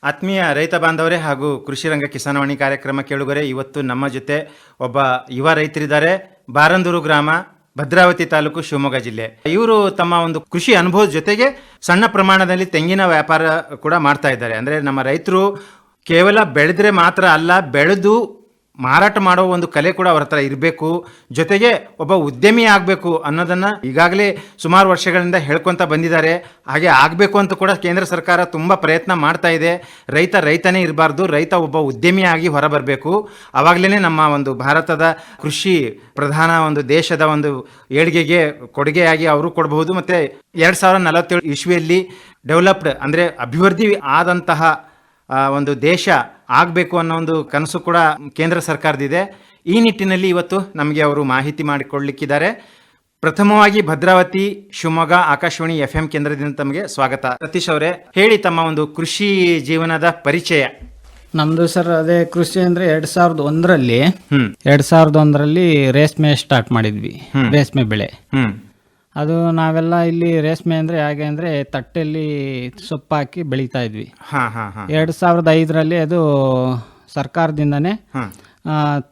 ಆತ್ಮೀಯ ರೈತ ಬಾಂಧವರೇ ಹಾಗೂ ಕೃಷಿ ರಂಗ ಕಿಸಾನವಾಣಿ ಕಾರ್ಯಕ್ರಮ ಕೇಳುಗರೆ, ಇವತ್ತು ನಮ್ಮ ಜೊತೆ ಒಬ್ಬ ಯುವ ರೈತರಿದ್ದಾರೆ. ಬಾರಂದೂರು ಗ್ರಾಮ, ಭದ್ರಾವತಿ ತಾಲೂಕು, ಶಿವಮೊಗ್ಗ ಜಿಲ್ಲೆ. ಇವರು ತಮ್ಮ ಒಂದು ಕೃಷಿ ಅನುಭವದ ಜೊತೆಗೆ ಸಣ್ಣ ಪ್ರಮಾಣದಲ್ಲಿ ತೆಂಗಿನ ವ್ಯಾಪಾರ ಕೂಡ ಮಾಡ್ತಾ ಇದ್ದಾರೆ. ಅಂದರೆ ನಮ್ಮ ರೈತರು ಕೇವಲ ಬೆಳೆದ್ರೆ ಮಾತ್ರ ಅಲ್ಲ, ಬೆಳೆದು ಮಾರಾಟ ಮಾಡೋ ಒಂದು ಕಲೆ ಕೂಡ ಅವರ ಹತ್ರ ಇರಬೇಕು, ಜೊತೆಗೆ ಒಬ್ಬ ಉದ್ಯಮಿ ಆಗಬೇಕು ಅನ್ನೋದನ್ನು ಈಗಾಗಲೇ ಸುಮಾರು ವರ್ಷಗಳಿಂದ ಹೇಳ್ಕೊತ ಬಂದಿದ್ದಾರೆ. ಹಾಗೆ ಆಗಬೇಕು ಅಂತ ಕೂಡ ಕೇಂದ್ರ ಸರ್ಕಾರ ತುಂಬ ಪ್ರಯತ್ನ ಮಾಡ್ತಾ ಇದೆ. ರೈತನೇ ಇರಬಾರ್ದು, ರೈತ ಒಬ್ಬ ಉದ್ಯಮಿಯಾಗಿ ಹೊರಬರಬೇಕು. ಆವಾಗಲೇ ನಮ್ಮ ಒಂದು ಭಾರತದ ಕೃಷಿ ಪ್ರಧಾನ ಒಂದು ದೇಶದ ಒಂದು ಏಳಿಗೆಗೆ ಕೊಡುಗೆಯಾಗಿ ಅವರು ಕೊಡಬಹುದು. ಮತ್ತು 2047 ಇಸ್ವಿಯಲ್ಲಿ ಡೆವಲಪ್ಡ್ ಅಂದರೆ ಅಭಿವೃದ್ಧಿ ಆದಂತಹ ಒಂದು ದೇಶ ಆಗಬೇಕು ಅನ್ನೋ ಒಂದು ಕನಸು ಕೂಡ ಕೇಂದ್ರ ಸರ್ಕಾರದಿದೆ. ಈ ನಿಟ್ಟಿನಲ್ಲಿ ಇವತ್ತು ನಮಗೆ ಅವರು ಮಾಹಿತಿ ಮಾಡಿಕೊಳ್ಳಲಿಕ್ಕಿದ್ದಾರೆ. ಪ್ರಥಮವಾಗಿ ಭದ್ರಾವತಿ ಶಿವಮೊಗ್ಗ ಆಕಾಶವಾಣಿ FM ಕೇಂದ್ರದಿಂದ ತಮಗೆ ಸ್ವಾಗತ. ಸತೀಶ್ ಅವರೇ, ಹೇಳಿ ತಮ್ಮ ಒಂದು ಕೃಷಿ ಜೀವನದ ಪರಿಚಯ. ನಮ್ದು ಸರ್ ಅದೇ ಕೃಷಿ ಅಂದ್ರೆ 2001ರಲ್ಲಿ ರೇಷ್ಮೆ ಸ್ಟಾರ್ಟ್ ಮಾಡಿದ್ವಿ. ರೇಷ್ಮೆ ಬೆಳೆ ಅದು ನಾವೆಲ್ಲ ಇಲ್ಲಿ ರೇಷ್ಮೆ ಅಂದ್ರೆ ಹೇಗೆ ಅಂದ್ರೆ ತಟ್ಟೆಯಲ್ಲಿ ಸೊಪ್ಪು ಹಾಕಿ ಬೆಳೀತಾ ಇದ್ವಿ. 2005ರಲ್ಲಿ ಅದು ಸರ್ಕಾರದಿಂದನೇ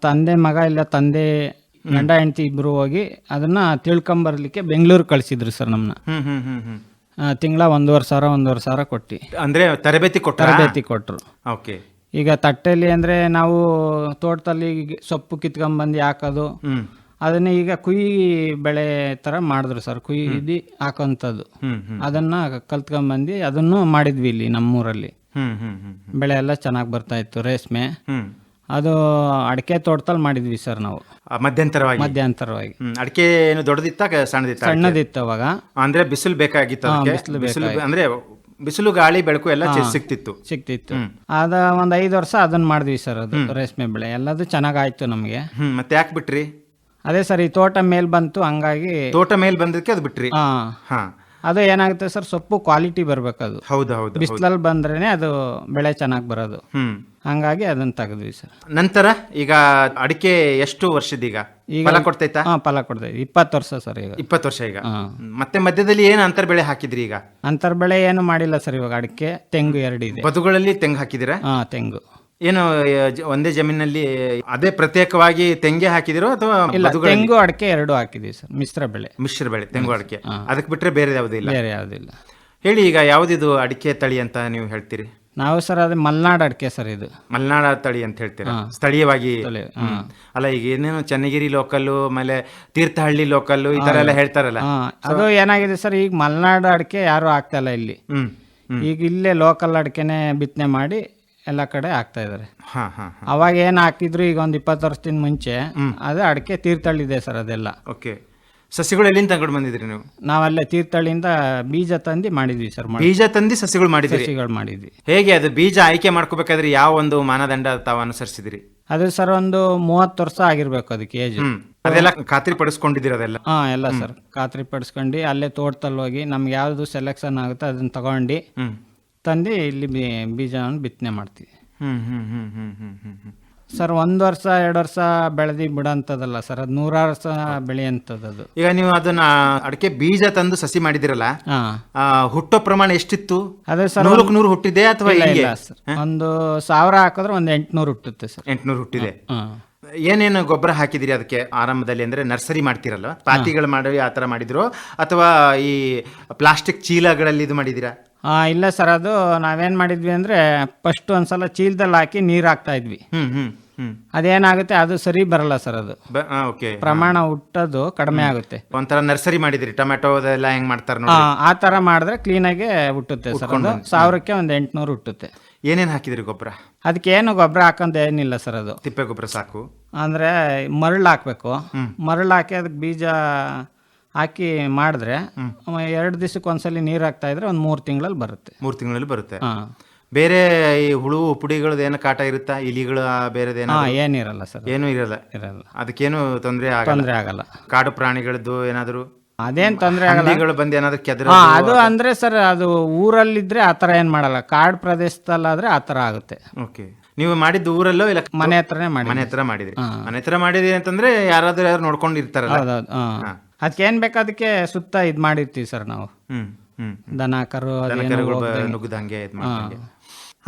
ತಂದೆ ಮಗ ಇಲ್ಲ ತಂದೆ ಗಂಡ ಹೆಂಡತಿ ಇಬ್ರು ಹೋಗಿ ಅದನ್ನ ತಿಳ್ಕೊಂಬರ್ಲಿಕ್ಕೆ ಬೆಂಗಳೂರು ಕಳಿಸಿದ್ರು ಸರ್ ನಮ್ಮನ್ನ. ತಿಂಗಳ 1,500 ಕೊಟ್ಟು ಅಂದ್ರೆ ತರಬೇತಿ ಕೊಟ್ಟರು. ಓಕೆ. ಈಗ ತಟ್ಟೆಯಲ್ಲಿ ಅಂದ್ರೆ ನಾವು ತೋಟದಲ್ಲಿ ಸೊಪ್ಪು ಕಿತ್ಕೊಂಡ್ಬಂದು ಹಾಕೋದು, ಅದನ್ನ ಈಗ ಕುಯಿ ಬೆಳೆ ತರ ಮಾಡಿದ್ರು ಸರ್. ಕುಯ್ದು ಹಾಕೋಂಥದ್ದು ಅದನ್ನ ಕಲ್ತ್ಕೊಂಡ್ಬಂದು ಅದನ್ನು ಮಾಡಿದ್ವಿ ಇಲ್ಲಿ ನಮ್ಮೂರಲ್ಲಿ. ಬೆಳೆ ಎಲ್ಲ ಚೆನ್ನಾಗಿ ಬರ್ತಾ ಇತ್ತು ರೇಷ್ಮೆ. ಅದು ಅಡಿಕೆ ತೋಟದಲ್ಲಿ ಮಾಡಿದ್ವಿ ಸರ್ ನಾವು ಮಧ್ಯಂತರವಾಗಿ. ಅಡಿಕೆ ಏನು ದೊಡ್ಡದಿತ್ತ ಸಣ್ಣದಿತ್ತು ಅವಾಗ. ಅಂದ್ರೆ ಬಿಸಿಲು ಬೇಕಾಗಿತ್ತು, ಅಂದ್ರೆ ಬಿಸಿಲು ಗಾಳಿ ಬೆಳಕು ಎಲ್ಲ ಸಿಕ್ತಿತ್ತು. ಅದ ಒಂದ್ 5 ವರ್ಷ ಅದನ್ನ ಮಾಡಿದ್ವಿ ಸರ್. ಅದು ರೇಷ್ಮೆ ಬೆಳೆ ಎಲ್ಲದು ಚೆನ್ನಾಗಾಯ್ತು ನಮ್ಗೆ. ಮತ್ತೆ ಯಾಕೆ ಬಿಟ್ರಿ? ಅದೇ ಸರ್, ಈ ತೋಟ ಮೇಲ್ ಬಂತು, ಹಂಗಾಗಿ ತೋಟ ಮೇಲ್ ಬಂದಕ್ಕೆ ಅದು ಬಿಟ್ರಿ. ಅದು ಏನಾಗುತ್ತೆ ಸರ್, ಸೊಪ್ಪು ಕ್ವಾಲಿಟಿ ಬರ್ಬೇಕದು. ಹೌದು. ಬಿಸಿಲಲ್ಲಿ ಬಂದ್ರೇನೆ ಅದು ಬೆಳೆ ಚೆನ್ನಾಗಿ ಬರೋದು. ಹಂಗಾಗಿ ಅದನ್ನ ತೆಗೆದ್ವಿ ಸರ್. ನಂತರ ಈಗ ಅಡಿಕೆ ಎಷ್ಟು ವರ್ಷದೀಗ ಫಲ ಕೊಡ್ತೈತಾ? ಫಲ ಕೊಡ್ತೈತಿ. 20 ವರ್ಷ ಸರ್ ಈಗ. 20 ವರ್ಷ ಈಗ. ಮತ್ತೆ ಮಧ್ಯದಲ್ಲಿ ಏನು ಅಂತರ್ ಬೆಳೆ ಹಾಕಿದ್ರಿ? ಈಗ ಅಂತರ್ ಬೆಳೆ ಏನು ಮಾಡಿಲ್ಲ ಸರ್. ಇವಾಗ ಅಡಿಕೆ, ತೆಂಗು 2 ಇದೆ. ಬದುಗಳಲ್ಲಿ ತೆಂಗು ಹಾಕಿದಿರಾ? ತೆಂಗು ಏನು ಒಂದೇ ಜಮೀನಲ್ಲಿ ಅದೇ ಪ್ರತ್ಯೇಕವಾಗಿ ತೆಂಗೆ ಹಾಕಿದಿರೋ ಅಥವಾ ತೆಂಗು ಅಡಿಕೆ 2 ಹಾಕಿದೀವಿ ಸರ್. ಮಿಶ್ರ ಬೆಳೆ ತೆಂಗು ಅಡಿಕೆ. ಅದಕ್ಕೆ ಬಿಟ್ರೆ ಬೇರೆ ಯಾವುದಿಲ್ಲ? ಬೇರೆ ಯಾವುದಿಲ್ಲ. ಹೇಳಿ, ಈಗ ಯಾವ್ದಿದು ಅಡಿಕೆ ತಳಿ ಅಂತ ನೀವು ಹೇಳ್ತೀರಿ? ನಾವು ಸರ್ ಅದೇ ಮಲ್ನಾಡ್ ಅಡಿಕೆ ಸರ್. ಇದು ಮಲ್ನಾಡ ತಳಿ ಅಂತ ಹೇಳ್ತೀರಾ ಸ್ಥಳೀಯವಾಗಿ? ಅಲ್ಲ, ಈಗ ಏನೇನು ಚನ್ನಗಿರಿ ಲೋಕಲ್ಲು, ಆಮೇಲೆ ತೀರ್ಥಹಳ್ಳಿ ಲೋಕಲ್ಲು, ಈ ತರ ಎಲ್ಲ ಹೇಳ್ತಾರಲ್ಲ, ಅದು ಏನಾಗಿದೆ ಸರ್, ಈಗ ಮಲ್ನಾಡ್ ಅಡಿಕೆ ಯಾರು ಆಗ್ತಾ ಇಲ್ಲ ಇಲ್ಲಿ. ಈಗ ಇಲ್ಲೇ ಲೋಕಲ್ ಅಡಿಕೆನೆ ಬಿತ್ತನೆ ಮಾಡಿ ಎಲ್ಲ ಕಡೆ ಹಾಕ್ತಾ ಇದಾರೆ. ಅವಾಗ ಏನ್ ಹಾಕಿದ್ರು ಈಗ ಒಂದ್ 20 ವರ್ಷದಿಂದ ಮುಂಚೆ ಅದು ಅಡಿಕೆ ತೀರ್ಥಹಳ್ಳಿದೆ ಸರ್. ಅದೆಲ್ಲ ಓಕೆ. ಸಸಿಗಳು ಎಲ್ಲಿಂದ ತಗೊಂಡು ಬಂದಿದ್ರಿ ನೀವು? ನಾವಲ್ಲೇ ತೀರ್ಥಹಳ್ಳಿಯಿಂದ ಬೀಜ ತಂದು ಮಾಡಿದ್ವಿ ಸರ್. ಬೀಜ ತಂದು ಸಸಿಗಳು ಮಾಡಿದ್ವಿ. ಹೇಗೆ ಅದು ಬೀಜ ಆಯ್ಕೆ ಮಾಡ್ಕೋಬೇಕಾದ್ರೆ ಯಾವ ಒಂದು ಮಾನದಂಡ ತಾವು ಅನುಸರಿಸಿದ್ರಿ? ಅದು ಸರ್ ಒಂದು 30 ವರ್ಷ ಆಗಿರ್ಬೇಕು ಅದಕ್ಕೆ ಏಜ್. ಅದೆಲ್ಲ ಖಾತ್ರಿ ಪಡಿಸ್ಕೊಂಡಿದ್ದೀರ? ಅದೆಲ್ಲ ಎಲ್ಲ ಸರ್ ಖಾತ್ರಿ ಪಡಿಸ್ಕೊಂಡು ಅಲ್ಲೇ ತೋಟದಲ್ಲಿ ಹೋಗಿ ನಮ್ಗೆ ಯಾವ್ದು ಸೆಲೆಕ್ಷನ್ ಆಗುತ್ತೆ ಅದನ್ನ ತಗೊಂಡು ತಂದು ಇಲ್ಲಿ ಬೀಜವನ್ನು ಬಿತ್ತನೆ ಮಾಡ್ತೀವಿ ಸರ್. 1 ವರ್ಷ 2 ವರ್ಷ ಬೆಳೆದಿ ಬಿಡೋಂಥದ್ದಲ್ಲ ಸರ್, ಅದು 100 ವರ್ಷ ಬೆಳೆಯಂಥದ್ದು. ಈಗ ನೀವು ಅದನ್ನ ಅಡಿಕೆ ಬೀಜ ತಂದು ಸಸಿ ಮಾಡಿದಿರಲ್ಲ, ಹುಟ್ಟೋ ಪ್ರಮಾಣ ಎಷ್ಟಿತ್ತು? ಅದೇ ಸರ್ 100 ಹುಟ್ಟಿದೆ ಅಥವಾ ಇಲ್ಲ ಸರ್, 1000 ಹಾಕಿದ್ರೆ 800 ಹುಟ್ಟುತ್ತೆ ಸರ್. 800 ಹುಟ್ಟಿದೆ. ಏನೇನು ಗೊಬ್ಬರ ಹಾಕಿದಿರಿ ಅದಕ್ಕೆ ಆರಂಭದಲ್ಲಿ? ಅಂದ್ರೆ ನರ್ಸರಿ ಮಾಡ್ತಿರಲ್ಲ, ಪಾತಿಗಳು ಮಾಡಿ ಆ ಥರ ಮಾಡಿದ್ರು ಅಥವಾ ಈ ಪ್ಲಾಸ್ಟಿಕ್ ಚೀಲಗಳಲ್ಲಿ ಇದು ಮಾಡಿದಿರಾ? ಇಲ್ಲ ಸರ್, ಅದು ನಾವೇನ್ ಮಾಡಿದ್ವಿ ಅಂದ್ರೆ ಫಸ್ಟ್ ಒಂದ್ಸಲ ಚೀಲದಲ್ಲಿ ಹಾಕಿ ನೀರ್ ಹಾಕ್ತಾ ಇದ್ವಿ. ಅದೇನಾಗುತ್ತೆ, ಅದು ಸರಿ ಬರಲ್ಲ ಸರ್. ಅದು ಪ್ರಮಾಣ ಹುಟ್ಟೋದು ಕಡಿಮೆ ಆಗುತ್ತೆ. ಒಂಥರ ನರ್ಸರಿ ಮಾಡಿದಿರಿ, ಟೊಮೆಟೊ ಎಲ್ಲ ಹೆಂಗ್ ಮಾಡ್ತಾರ ಆ ತರ ಮಾಡಿದ್ರೆ ಕ್ಲೀನ್ ಆಗಿ ಹುಟ್ಟುತ್ತೆ ಸರ್. 1000ಕ್ಕೆ 800 ಹುಟ್ಟುತ್ತೆ. ಏನೇನ್ ಹಾಕಿದ್ರಿ ಗೊಬ್ಬರ? ಅದಕ್ಕೆ ಏನು ಗೊಬ್ಬರ ಹಾಕೋದು ಏನಿಲ್ಲ ಸರ್. ಅದು ತಿಪ್ಪೆ ಗೊಬ್ಬರ ಸಾಕು. ಅಂದ್ರೆ ಮರಳು ಹಾಕ್ಬೇಕು. ಮರಳು ಹಾಕಿ ಅದಕ್ಕೆ ಬೀಜ ಹಾಕಿ ಮಾಡಿದ್ರೆ 2 ದಿವಸಕ್ಕೆ ಒಂದ್ಸಲಿ ನೀರ್ ಹಾಕ್ತಾ ಇದ್ರೆ 3 ತಿಂಗಳಲ್ಲಿ ಬರುತ್ತೆ. 3 ತಿಂಗಳಲ್ಲಿ ಬರುತ್ತೆ. ಬೇರೆ ಈ ಹುಳು ಪುಡಿಗಳದ್ದು ಏನು ಕಾಟ ಇರುತ್ತಾ? ಇಲಿಗಳು ಬೇರೆದೇನೋ? ಏನಿರಲ್ಲ ಸರ್, ಏನು ಇರಲ್ಲ. ಅದಕ್ಕೇನು ತೊಂದರೆ ಆಗಲ್ಲ. ಕಾಡು ಪ್ರಾಣಿಗಳದ್ದು ಏನಾದ್ರು ಅದೇನ್ ತೊಂದರೆ ಆಗಲ್ಲ. ಬಂದು ಏನಾದ್ರು ಕೆದ್ರ ಅದು ಅಂದ್ರೆ ಸರ್, ಅದು ಊರಲ್ಲಿದ್ರೆ ಆತರ ಏನ್ ಮಾಡಲ್ಲ. ಕಾಡು ಪ್ರದೇಶದಲ್ಲಾದ್ರೆ ಆತರ ಆಗುತ್ತೆ. ಓಕೆ. ನೀವು ಮಾಡಿದ್ದು ಊರಲ್ಲೋ ಇಲ್ಲ ಮನೆ ಹತ್ರನೇ ಮನೆ ಹತ್ರ ಮಾಡಿದ್ರಿ? ಮನೆ ಹತ್ರ ಮಾಡಿದ್ರಿ ಅಂತಂದ್ರೆ ಯಾರು ನೋಡ್ಕೊಂಡಿರ್ತಾರಲ್ಲ. ಅದಕ್ಕೆ ಏನ್ ಬೇಕು ಅದಕ್ಕೆ ಸುತ್ತ ಇದ್ ಮಾಡಿರ್ತೀವಿ ಸರ್ ನಾವು. ದನ ಕರು ನುಗ್ಗದಂಗೆ.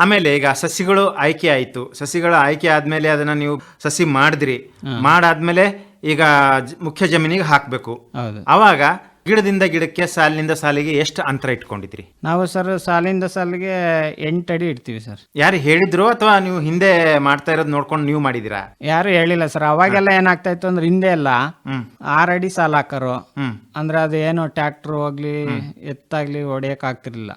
ಆಮೇಲೆ ಈಗ ಸಸಿಗಳು ಆಯ್ಕೆ ಆಯಿತು, ಸಸಿಗಳು ಆಯ್ಕೆ ಆದಮೇಲೆ ಅದನ್ನು ನೀವು ಸಸಿ ಮಾಡಿದ್ರಿ, ಮಾಡಾದ್ಮೇಲೆ ಈಗ ಮುಖ್ಯ ಜಮೀನಿಗೆ ಹಾಕಬೇಕು. ಹೌದು. ಆವಾಗ ಗಿಡದಿಂದ ಗಿಡಕ್ಕೆ ಸಾಲಿನಿಂದ ಸಾಲಿಗೆ ಎಷ್ಟು ಅಂತರ ಇಟ್ಕೊಂಡಿದ್ರಿ? ನಾವು ಸರ್ ಸಾಲಿಂದ ಸಾಲಿಗೆ 8 ಅಡಿ ಇಡ್ತೀವಿ ಸರ್. ಯಾರು ಹೇಳಿದ್ರು ಅಥವಾ ನೀವು ಹಿಂದೆ ಮಾಡ್ತಾ ಇರೋದು ನೋಡ್ಕೊಂಡು ನೀವು ಮಾಡಿದಿರಾ? ಯಾರು ಹೇಳಿಲ್ಲ ಸರ್. ಅವಾಗೆಲ್ಲ ಏನಾಗ್ತಾ ಇತ್ತು ಅಂದ್ರೆ ಹಿಂದೆ ಎಲ್ಲ 6 ಅಡಿ ಸಾಲ ಹಾಕರು. ಅಂದ್ರೆ ಅದು ಏನು ಟ್ರ್ಯಾಕ್ಟರ್ ಹೋಗ್ಲಿ ಎತ್ತಾಗ್ಲಿ ಹೊಡೆಯಕ್ ಆಗ್ತಿರ್ಲಿಲ್ಲ,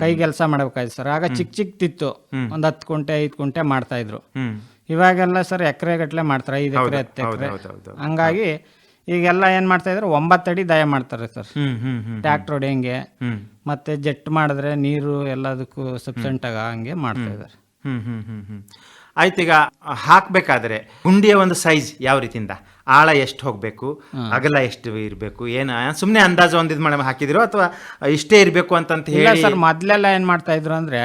ಕೈ ಕೆಲಸ ಮಾಡ್ಬೇಕಾಯ್ತು ಸರ್. ಆಗ ಚಿಕ್ಕತಿತ್ತು, ಒಂದ್ 10 ಕುಂಟೆ 5 ಕುಂಟೆ ಮಾಡ್ತಾ ಇದ್ರು. ಇವಾಗೆಲ್ಲ ಸರ್ ಎಕರೆ ಗಟ್ಲೆ ಮಾಡ್ತಾರೆ, 5 ಎಕರೆ 10 ಎಕರೆ. ಹಂಗಾಗಿ ಈಗೆಲ್ಲ ಏನ್ ಮಾಡ್ತಾ ಇದ್ರು 9 ಅಡಿ ದಯ ಮಾಡ್ತಾರೆ ಸರ್. ಟ್ರ್ಯಾಕ್ಟರ್ ಹೊಡೆಯಂಗೆ ಮತ್ತೆ ಜೆಟ್ ಮಾಡಿದ್ರೆ ನೀರು ಎಲ್ಲದಕ್ಕೂ ಸಬ್ಸೆಂಟ್ ಆಗ ಹಂಗೆ ಮಾಡ್ತಾ ಇದಾರೆ. ಆಯ್ತು. ಈಗ ಹಾಕ್ಬೇಕಾದ್ರೆ ಗುಂಡಿಯ ಒಂದು ಸೈಜ್ ಯಾವ ರೀತಿಯಿಂದ, ಆಳ ಎಷ್ಟು ಹೋಗ್ಬೇಕು, ಅಗಲ ಎಷ್ಟು ಇರಬೇಕು, ಏನ ಸುಮ್ನೆ ಅಂದಾಜು ಒಂದಿದ್ ಮಾಡಿ ಹಾಕಿದಿರೋ ಅಥವಾ ಇಷ್ಟೇ ಇರ್ಬೇಕು ಅಂತ ಹೇಳಿ? ಸರ್ ಮೊದ್ಲೆಲ್ಲ ಏನ್ ಮಾಡ್ತಾ ಇದ್ರು ಅಂದ್ರೆ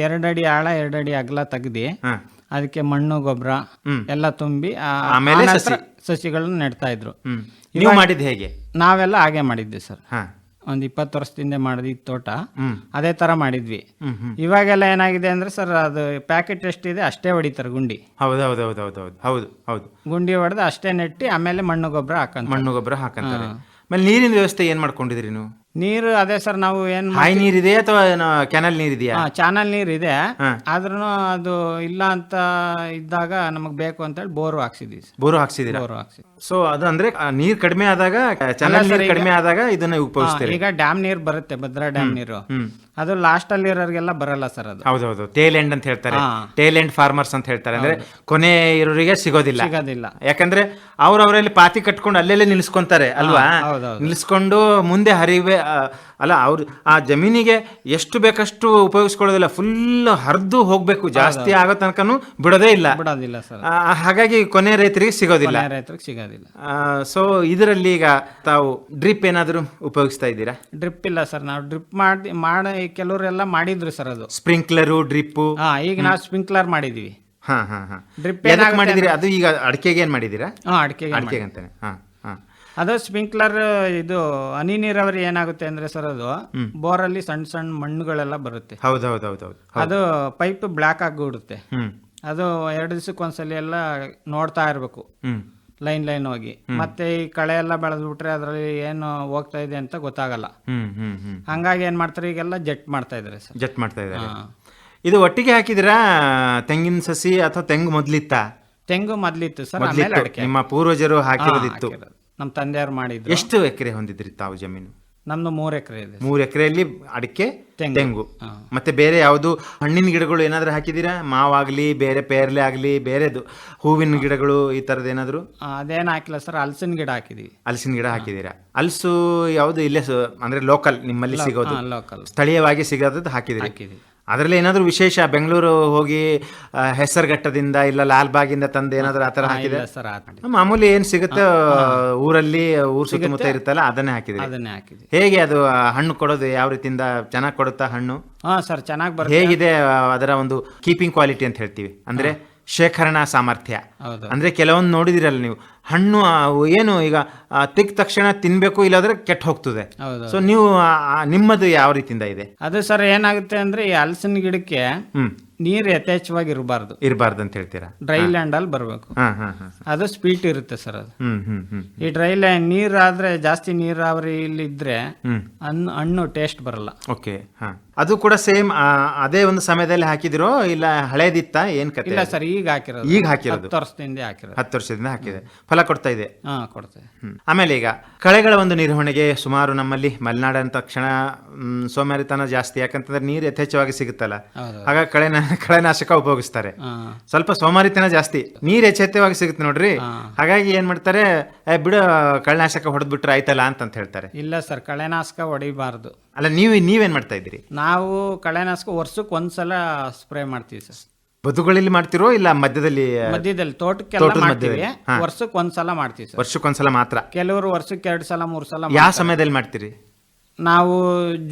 2 ಅಡಿ ಆಳ 2 ಅಡಿ ಅಗಲ ತೆಗ್ದಿ ಅದಕ್ಕೆ ಮಣ್ಣು ಗೊಬ್ಬರ ಎಲ್ಲ ತುಂಬಿ ಆಮೇಲೆ ಸಸಿಗಳನ್ನ ನೆಡ್ತಾ ಇದ್ರು. ನೀವು ಮಾಡಿದ್ ಹೇಗೆ? ನಾವೆಲ್ಲ ಹಾಗೆ ಮಾಡಿದ್ವಿ ಸರ್. ಒಂದ್ 20 ವರ್ಷದಿಂದ ಮಾಡಿದ್ವಿ ತೋಟ, ಅದೇ ತರ ಮಾಡಿದ್ವಿ. ಇವಾಗೆಲ್ಲ ಏನಾಗಿದೆ ಅಂದ್ರೆ ಸರ್, ಅದು ಪ್ಯಾಕೆಟ್ ಎಷ್ಟಿದೆ ಅಷ್ಟೇ ಹೊಡಿತಾರೆ ಗುಂಡಿ. ಹೌದು. ಗುಂಡಿ ಹೊಡೆದು ಅಷ್ಟೇ ನೆಟ್ಟಿ ಆಮೇಲೆ ಮಣ್ಣು ಗೊಬ್ಬರ ಹಾಕಂತಾರೆ. ಆಮೇಲೆ ನೀರಿನ ವ್ಯವಸ್ಥೆ ಏನ್ ಮಾಡ್ಕೊಂಡಿದ್ರಿ ನೀವು? ನೀರು ಅದೇ ಸರ್, ನಾವು ಏನ್ ಹಾಯಿ ನೀರಿದೆ ಅಥವಾ ಕ್ಯಾನಲ್ ನೀರಿದೆಯಾ? ಚಾನಲ್ ನೀರ್ ಇದೆ, ಆದ್ರೂ ಅದು ಇಲ್ಲ ಅಂತ ಇದ್ದಾಗ ನಮಗ್ ಬೇಕು ಅಂತ ಹೇಳಿ ಬೋರು ಹಾಕ್ಸಿದ್ವಿ. ಬೋರು ಹಾಕ್ಸಿದಿರಾ? ಸೊ ಅದು ಅಂದ್ರೆ ನೀರ್ ಕಡಿಮೆ ಆದಾಗ, ಚಾನಲ್ ನೀರ್ ಕಡಿಮೆ ಆದಾಗ ಇದನ್ನ ಉಪಯೋಗಿಸ್ತೀರಿ. ಈಗ ಡ್ಯಾಮ್ ನೀರ್ ಬರುತ್ತೆ, ಭದ್ರಾ ಡ್ಯಾಮ್ ನೀರು, ಅದು ಲಾಸ್ಟ್ ಅಲ್ಲಿ ಇರೋರಿಗೆಲ್ಲ ಬರಲ್ಲ ಸರ್. ಅದು ಹೌದೌದು, ಟೇಲ್ ಎಂಡ್ ಅಂತ ಹೇಳ್ತಾರೆ, ಟೇಲ್ ಎಂಡ್ ಫಾರ್ಮರ್ಸ್ ಅಂತ ಹೇಳ್ತಾರೆ. ಅಂದ್ರೆ ಕೊನೆ ಇರೋರಿಗೆ ಸಿಗೋದಿಲ್ಲ. ಯಾಕಂದ್ರೆ ಅವ್ರವರಲ್ಲಿ ಪಾತಿ ಕಟ್ಕೊಂಡು ಅಲ್ಲೆಲ್ಲೇ ನಿಲ್ಸ್ಕೊಂತಾರೆ ಅಲ್ವಾ? ನಿಲ್ಸ್ಕೊಂಡು ಮುಂದೆ ಹರಿವೆ ಅಲ್ಲ, ಅವ್ರು ಆ ಜಮೀನಿಗೆ ಎಷ್ಟು ಬೇಕಷ್ಟು ಉಪಯೋಗಿಸ್ಕೊಳ್ಳೋದಿಲ್ಲ, ಫುಲ್ ಹರಿದು ಹೋಗ್ಬೇಕು, ಜಾಸ್ತಿ ಆಗೋ ತನಕನೂ ಬಿಡೋದೇ ಇಲ್ಲ. ಹಾಗಾಗಿ ಕೊನೆ ರೈತರಿಗೆ ಸಿಗೋದಿಲ್ಲ. ಸೊ ಇದರಲ್ಲಿ ಈಗ ತಾವು ಡ್ರಿಪ್ ಏನಾದರೂ ಉಪಯೋಗಿಸ್ತಾ ಇದ್ದೀರಾ? ಡ್ರಿಪ್ ಇಲ್ಲ ಸರ್, ನಾವು ಡ್ರಿಪ್ ಮಾಡಿ ಕೆಲವರೆಲ್ಲ ಮಾಡಿದ್ರು ಸರ್. ಅದು ಸ್ಪ್ರಿಂಕ್ಲರು ಡ್ರಿಪ್. ಈಗ ನಾವು ಸ್ಪ್ರಿಂಕ್ಲರ್ ಮಾಡಿದೀವಿ. ಡ್ರಿಪ್ ಮಾಡಿದಿರಿ? ಅದು ಈಗ ಅಡಿಕೆಗೆ ಏನ್ ಮಾಡಿದೀರಾ? ಅಡಿಕೆಗೆ ಅಂತಾನೆ. ಅದು ಸ್ಪ್ರಿಂಕ್ಲರ್ ಇದು ಹನಿ ನೀರಾವರಿ ಏನಾಗುತ್ತೆ ಅಂದ್ರೆ ಸರ್, ಅದು ಬೋರಲ್ಲಿ ಸಣ್ಣ ಸಣ್ಣ ಮಣ್ಣುಗಳೆಲ್ಲ ಬರುತ್ತೆ. ಅದು ಪೈಪ್ ಬ್ಲಾಕ್ ಆಗಿಬಿಡುತ್ತೆ. ಅದು 2 ದಿವಸಕ್ಕೊಂದ್ಸಲಿ ಎಲ್ಲ ನೋಡ್ತಾ ಇರ್ಬೇಕು, ಲೈನ್ ಹೋಗಿ. ಮತ್ತೆ ಈ ಕಳೆ ಎಲ್ಲ ಬೆಳೆದ್ಬಿಟ್ರೆ ಅದ್ರಲ್ಲಿ ಏನು ಹೋಗ್ತಾ ಇದೆ ಅಂತ ಗೊತ್ತಾಗಲ್ಲ. ಹಂಗಾಗಿ ಏನ್ ಮಾಡ್ತಾರೆ, ಈಗೆಲ್ಲ ಜೆಟ್ ಮಾಡ್ತಾ ಇದಾರೆ ಸರ್. ಜೆಟ್ ಮಾಡ್ತಾ ಇದ್ದಾರೆ. ಇದು ಒಟ್ಟಿಗೆ ಹಾಕಿದಿರಾ ತೆಂಗಿನ ಸಸಿ ಅಥವಾ ತೆಂಗು ಮೊದ್ಲಿತ್ತ? ತೆಂಗು ಮೊದ್ಲಿತ್ತು ಸರ್, ನಿಮ್ಮ ಪೂರ್ವಜರು ಹಾಕಿರೋದಿತ್ತು, ನಮ್ಮ ತಂದೆಯವರು ಮಾಡಿದ್ರು. ಎಷ್ಟು ಎಕರೆ ಹೊಂದಿದ್ರಿ ತಾವು ಜಮೀನು? ನಮ್ದು 3 ಎಕರೆ ಇದೆ. 3 ಎಕರೆಯಲ್ಲಿ ಅಡಿಕೆ, ತೆಂಗು, ಮತ್ತೆ ಬೇರೆ ಯಾವುದು ಹಣ್ಣಿನ ಗಿಡಗಳು ಏನಾದ್ರು ಹಾಕಿದೀರಾ? ಮಾವಾಗ್ಲಿ, ಬೇರೆ ಪೇರ್ಲೆ ಆಗ್ಲಿ, ಬೇರೆದು ಹೂವಿನ ಗಿಡಗಳು ಈ ತರದ್ ಏನಾದ್ರು? ಅದೇನು ಹಾಕಿಲ್ಲ ಸರ್, ಹಲಸಿನ ಗಿಡ ಹಾಕಿದೀವಿ. ಹಲಸಿನ ಗಿಡ ಹಾಕಿದೀರಾ? ಹಲಸು ಯಾವುದು ಇಲ್ಲೇ ಅಂದ್ರೆ ಲೋಕಲ್ ನಿಮ್ಮಲ್ಲಿ ಸಿಗೋದು, ಲೋಕಲ್ ಸ್ಥಳೀಯವಾಗಿ ಸಿಗೋದು ಹಾಕಿದಿರಿ? ಅದರಲ್ಲಿ ಏನಾದ್ರು ವಿಶೇಷ ಬೆಂಗಳೂರು ಹೋಗಿ ಹೆಸರುಘಟ್ಟದಿಂದ ಇಲ್ಲ ಲಾಲ್ಬಾಗಿಂದ ತಂದು ಏನಾದ್ರು ಆತರ ಹಾಕಿದೆ? ಮಾಮೂಲಿ ಏನ್ ಸಿಗುತ್ತೆ ಊರಲ್ಲಿ, ಊರ್ ಸುತ್ತಮುತ್ತ ಇರುತ್ತಲ್ಲ ಅದನ್ನೇ ಹಾಕಿದ್ರಿ? ಹೇಗೆ ಅದು ಹಣ್ಣು ಕೊಡೋದು ಯಾವ ರೀತಿಯಿಂದ? ಚೆನ್ನಾಗಿ ಕೊಡುತ್ತಾ ಹಣ್ಣು? ಸರ್ ಚೆನ್ನಾಗಿ ಬರುತ್ತೆ. ಹೇಗಿದೆ ಅದರ ಒಂದು ಕೀಪಿಂಗ್ ಕ್ವಾಲಿಟಿ ಅಂತ ಹೇಳ್ತೀವಿ, ಅಂದ್ರೆ ಶೇಖರಣಾ ಸಾಮರ್ಥ್ಯ? ಅಂದ್ರೆ ಕೆಲವೊಂದು ನೋಡಿದಿರಲ್ಲ ನೀವು, ಹಣ್ಣು ಏನು ಈಗ ತಿಕ್ಕ ತಕ್ಷಣ ತಿನ್ಬೇಕು, ಇಲ್ಲಾಂದ್ರೆ ಕೆಟ್ಟ ಹೋಗ್ತದೆ. ಸೊ ನೀವು ನಿಮ್ಮದು ಯಾವ ರೀತಿಯಿಂದ ಇದೆ? ಅದು ಸರ್ ಏನಾಗುತ್ತೆ ಅಂದ್ರೆ, ಈ ಹಲಸಿನ ಗಿಡಕ್ಕೆ ನೀರು ಯಥೇಚ್ಛವಾಗಿ ಇರಬಾರ್ದು ಅಂತ ಹೇಳ್ತೀರಾ? ಡ್ರೈ ಲ್ಯಾಂಡ್ ಅಲ್ಲಿ ಬರ್ಬೇಕು. ಅದು ಸ್ಪೀಟ್ ಇರುತ್ತೆ ಸರ್. ಅದು ಈ ಡ್ರೈ ಲ್ಯಾಂಡ್ ನೀರಾದ್ರೆ, ಜಾಸ್ತಿ ನೀರಾವರಿ ಇಲ್ಲಿ ಇದ್ರೆ ಹಣ್ಣು ಟೇಸ್ಟ್ ಬರಲ್ಲ. ಓಕೆ. ಅದು ಕೂಡ ಸೇಮ್ ಅದೇ ಒಂದು ಸಮಯದಲ್ಲಿ ಹಾಕಿದಿರೋ ಇಲ್ಲ ಹಳೇದಿತ್ತ? ಏನ್ ಕತೆ? ಇಲ್ಲ ಸರ್, ಈಗ ಹಾಕಿರೋದು. 10 ವರ್ಷದಿಂದ ಹಾಕಿರೋದು. 10 ವರ್ಷದಿಂದ ಹಾಕಿದೆ, ಫಲ ಕೊಡ್ತಾ ಇದೆ? ಕೊಡ್ತೇವೆ. ಆಮೇಲೆ ಈಗ ಕಳೆಗಳ ಒಂದು ನಿರ್ವಹಣೆಗೆ ಸುಮಾರು ನಮ್ಮಲ್ಲಿ ಮಲೆನಾಡು ಅಂದ ತಕ್ಷಣ ಸೋಮಾರಿತನ ಜಾಸ್ತಿ, ಯಾಕಂತಂದ್ರೆ ನೀರು ಯಥೇಚ್ಛವಾಗಿ ಸಿಗುತ್ತಲ್ಲ, ಹಾಗಾಗಿ ಕಳೆನಾಶಕ ಉಪಯೋಗಿಸ್ತಾರೆ. ಸ್ವಲ್ಪ ಸೋಮಾರಿತನ ಜಾಸ್ತಿ, ನೀರು ಯಥೇಚ್ಛವಾಗಿ ಸಿಗುತ್ತೆ ನೋಡ್ರಿ, ಹಾಗಾಗಿ ಏನ್ ಮಾಡ್ತಾರೆ, ಬಿಡು ಕಳೆನಾಶಕ ಹೊಡೆದ್ಬಿಟ್ರೆ ಆಯ್ತಲ್ಲ ಅಂತ ಹೇಳ್ತಾರೆ. ಇಲ್ಲ ಸರ್, ಕಳೆನಾಶಕ ಹೊಡಿಬಾರ್ದು. ಅಲ್ಲ, ನೀವೇನ್ ಮಾಡ್ತಾ ಇದ್ದೀರಿ? ನಾವು ಕಳೆನಾಶಕ ವರ್ಷಕ್ಕೆ ಒಂದ್ಸಲ ಸ್ಪ್ರೇ ಮಾಡ್ತೀವಿ ಸರ್. ಬದುಗಳಲ್ಲಿ ಮಾಡ್ತಿರೋ ಇಲ್ಲ ಮಧ್ಯದಲ್ಲಿ? ತೋಟಕ್ಕೆಲ್ಲ ಮಾಡ್ತೀವಿ, ವರ್ಷಕ್ಕೆ ಒಂದ್ಸಲ ಮಾಡ್ತೀವಿ ಸರ್. ವರ್ಷಕ್ಕೊಂದ್ಸಲ ಮಾತ್ರ? ಕೆಲವರು ವರ್ಷಕ್ಕೆ 2 ಸಲ 3 ಸಲ. ಯಾವ ಸಮಯದಲ್ಲಿ ಮಾಡ್ತೀರಿ? ನಾವು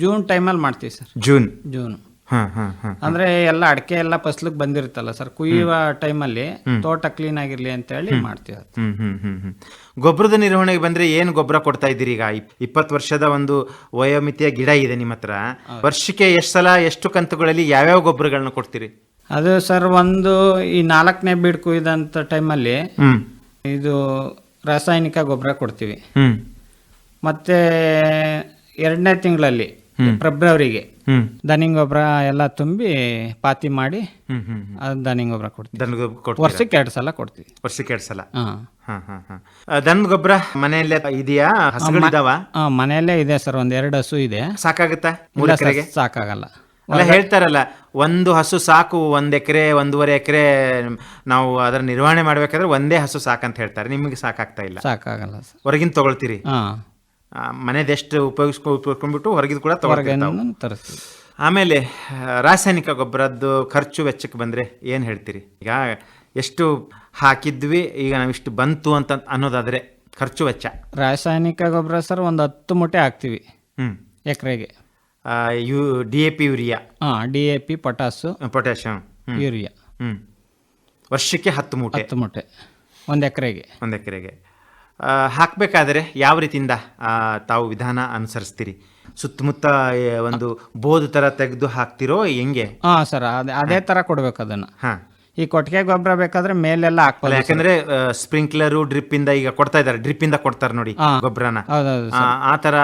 ಜೂನ್ ಟೈಮಲ್ಲಿ ಮಾಡ್ತೀವಿ ಸರ್. ಜೂನ್. ಹಾ ಹಾ ಹಾ ಅಂದ್ರೆ ಎಲ್ಲ ಅಡಿಕೆ ಎಲ್ಲ ಫಸ್ಲಿಗೆ ಬಂದಿರುತ್ತಲ್ಲ ಸರ್, ಕುಯ್ಯುವ ಟೈಮಲ್ಲಿ ತೋಟ ಕ್ಲೀನ್ ಆಗಿರ್ಲಿ ಅಂತ ಹೇಳಿ ಮಾಡ್ತೀವಿ ಅದು. ಗೊಬ್ಬರದ ನಿರ್ವಹಣೆಗೆ ಬಂದ್ರೆ ಏನು ಗೊಬ್ಬರ ಕೊಡ್ತಾ ಇದ್ದೀರಿ? ಈಗ 20 ವರ್ಷದ ಒಂದು ವಯೋಮಿತಿಯ ಗಿಡ ಇದೆ ನಿಮ್ಮ ಹತ್ರ. ವರ್ಷಕ್ಕೆ ಎಷ್ಟು ಸಲ, ಎಷ್ಟು ಕಂತುಗಳಲ್ಲಿ ಯಾವ್ಯಾವ ಗೊಬ್ಬರಗಳನ್ನ ಕೊಡ್ತೀರಿ? ಅದು ಸರ್, ಒಂದು ಈ 4ನೇ ಬೀಡ್ ಕುಯ್ದಂತ ಟೈಮಲ್ಲಿ ಇದು ರಾಸಾಯನಿಕ ಗೊಬ್ಬರ ಕೊಡ್ತೀವಿ. ಮತ್ತೆ 2ನೇ ತಿಂಗಳಲ್ಲಿ ಫೆಬ್ರವರಿಗೆ ದನಿ ಗೊಬ್ಬರ ಎಲ್ಲ ತುಂಬಿ ಪಾತಿ ಮಾಡಿ ಅದು ದನಿ ಗೊಬ್ಬರ ಕೊಡ್ತೀವಿ. ವರ್ಷಕ್ಕೆ 2 ಸಲ ಕೊಡ್ತೀವಿ. ವರ್ಷಕ್ಕೆ 2 ಸಲ. ದನದ ಗೊಬ್ಬರ ಮನೆಯಲ್ಲೇ ಇದೆಯಾ? ಹಸುಗಳಿದಾವ? ಮನೆಯಲ್ಲೇ ಇದೆ ಸರ್, 1-2 ಹಸು ಇದೆ. ಸಾಕಾಗುತ್ತಾ? ಸಾಕಾಗಲ್ಲ. ಅಲ್ಲ, ಹೇಳ್ತಾರಲ್ಲ, ಒಂದು ಹಸು ಸಾಕು, 1 ಎಕರೆ 1.5 ಎಕರೆ ನಾವು ಅದರ ನಿರ್ವಹಣೆ ಮಾಡ್ಬೇಕಾದ್ರೆ ಒಂದೇ ಹಸು ಸಾಕಂತ ಹೇಳ್ತಾರೆ. ನಿಮಗೆ ಸಾಕಾಗ್ತಾ ಇಲ್ಲ? ಸಾಕಾಗಲ್ಲ ಸರ್. ಹೊರಗಿನ ತಗೊಳ್ತೀರಿ? ಮನೆದೆಷ್ಟು ಉಪಯೋಗಿಸ್ಕೊಂಡ್ಬಿಟ್ಟು ಹೊರಗಿದ್ ಕೂಡ ತರಿಸ್ತೀವಿ. ಆಮೇಲೆ ರಾಸಾಯನಿಕ ಗೊಬ್ಬರದ್ದು ಖರ್ಚು ವೆಚ್ಚಕ್ಕೆ ಬಂದರೆ ಏನು ಹೇಳ್ತೀರಿ? ಈಗ ಎಷ್ಟು ಹಾಕಿದ್ವಿ, ಈಗ ನಾವಿಷ್ಟು ಬಂತು ಅಂತ ಅನ್ನೋದಾದರೆ ಖರ್ಚು ವೆಚ್ಚ. ರಾಸಾಯನಿಕ ಗೊಬ್ಬರ ಸರ್, ಒಂದು 10 ಮೂಟೆ ಹಾಕ್ತೀವಿ ಎಕರೆಗೆ. DAP, urea? DAP, potash, urea. ವರ್ಷಕ್ಕೆ 10 ಮೂಟೆ. 10 ಮೂಟೆ ಒಂದು ಎಕರೆಗೆ. ಹಾಕಬೇಕಾದ್ರೆ ಯಾವ ರೀತಿಯಿಂದ ತಾವು ವಿಧಾನ ಅನುಸರಿಸ್ತೀರಿ? ಸುತ್ತಮುತ್ತ ಒಂದು ಬೋಧು ಥರ ತೆಗೆದು ಹಾಕ್ತಿರೋ ಹೆಂಗೆ? ಸರ್, ಅದೇ ಥರ ಕೊಡ್ಬೇಕು ಅದನ್ನು. ಈ ಕೊಟ್ಟಿಗೆ ಗೊಬ್ಬರ ಬೇಕಾದ್ರೆ ಮೇಲೆಲ್ಲ ಹಾಕ್ಬೋದು. ಯಾಕಂದ್ರೆ ಸ್ಪ್ರಿಂಕ್ಲರು, ಡ್ರಿಪ್ ಇಂದ ಈಗ ಕೊಡ್ತಾ ಇದ್ದಾರೆ, ಡ್ರಿಪ್ ಇಂದ ಕೊಡ್ತಾರೆ ನೋಡಿ ಗೊಬ್ಬರನ. ಆ ತರ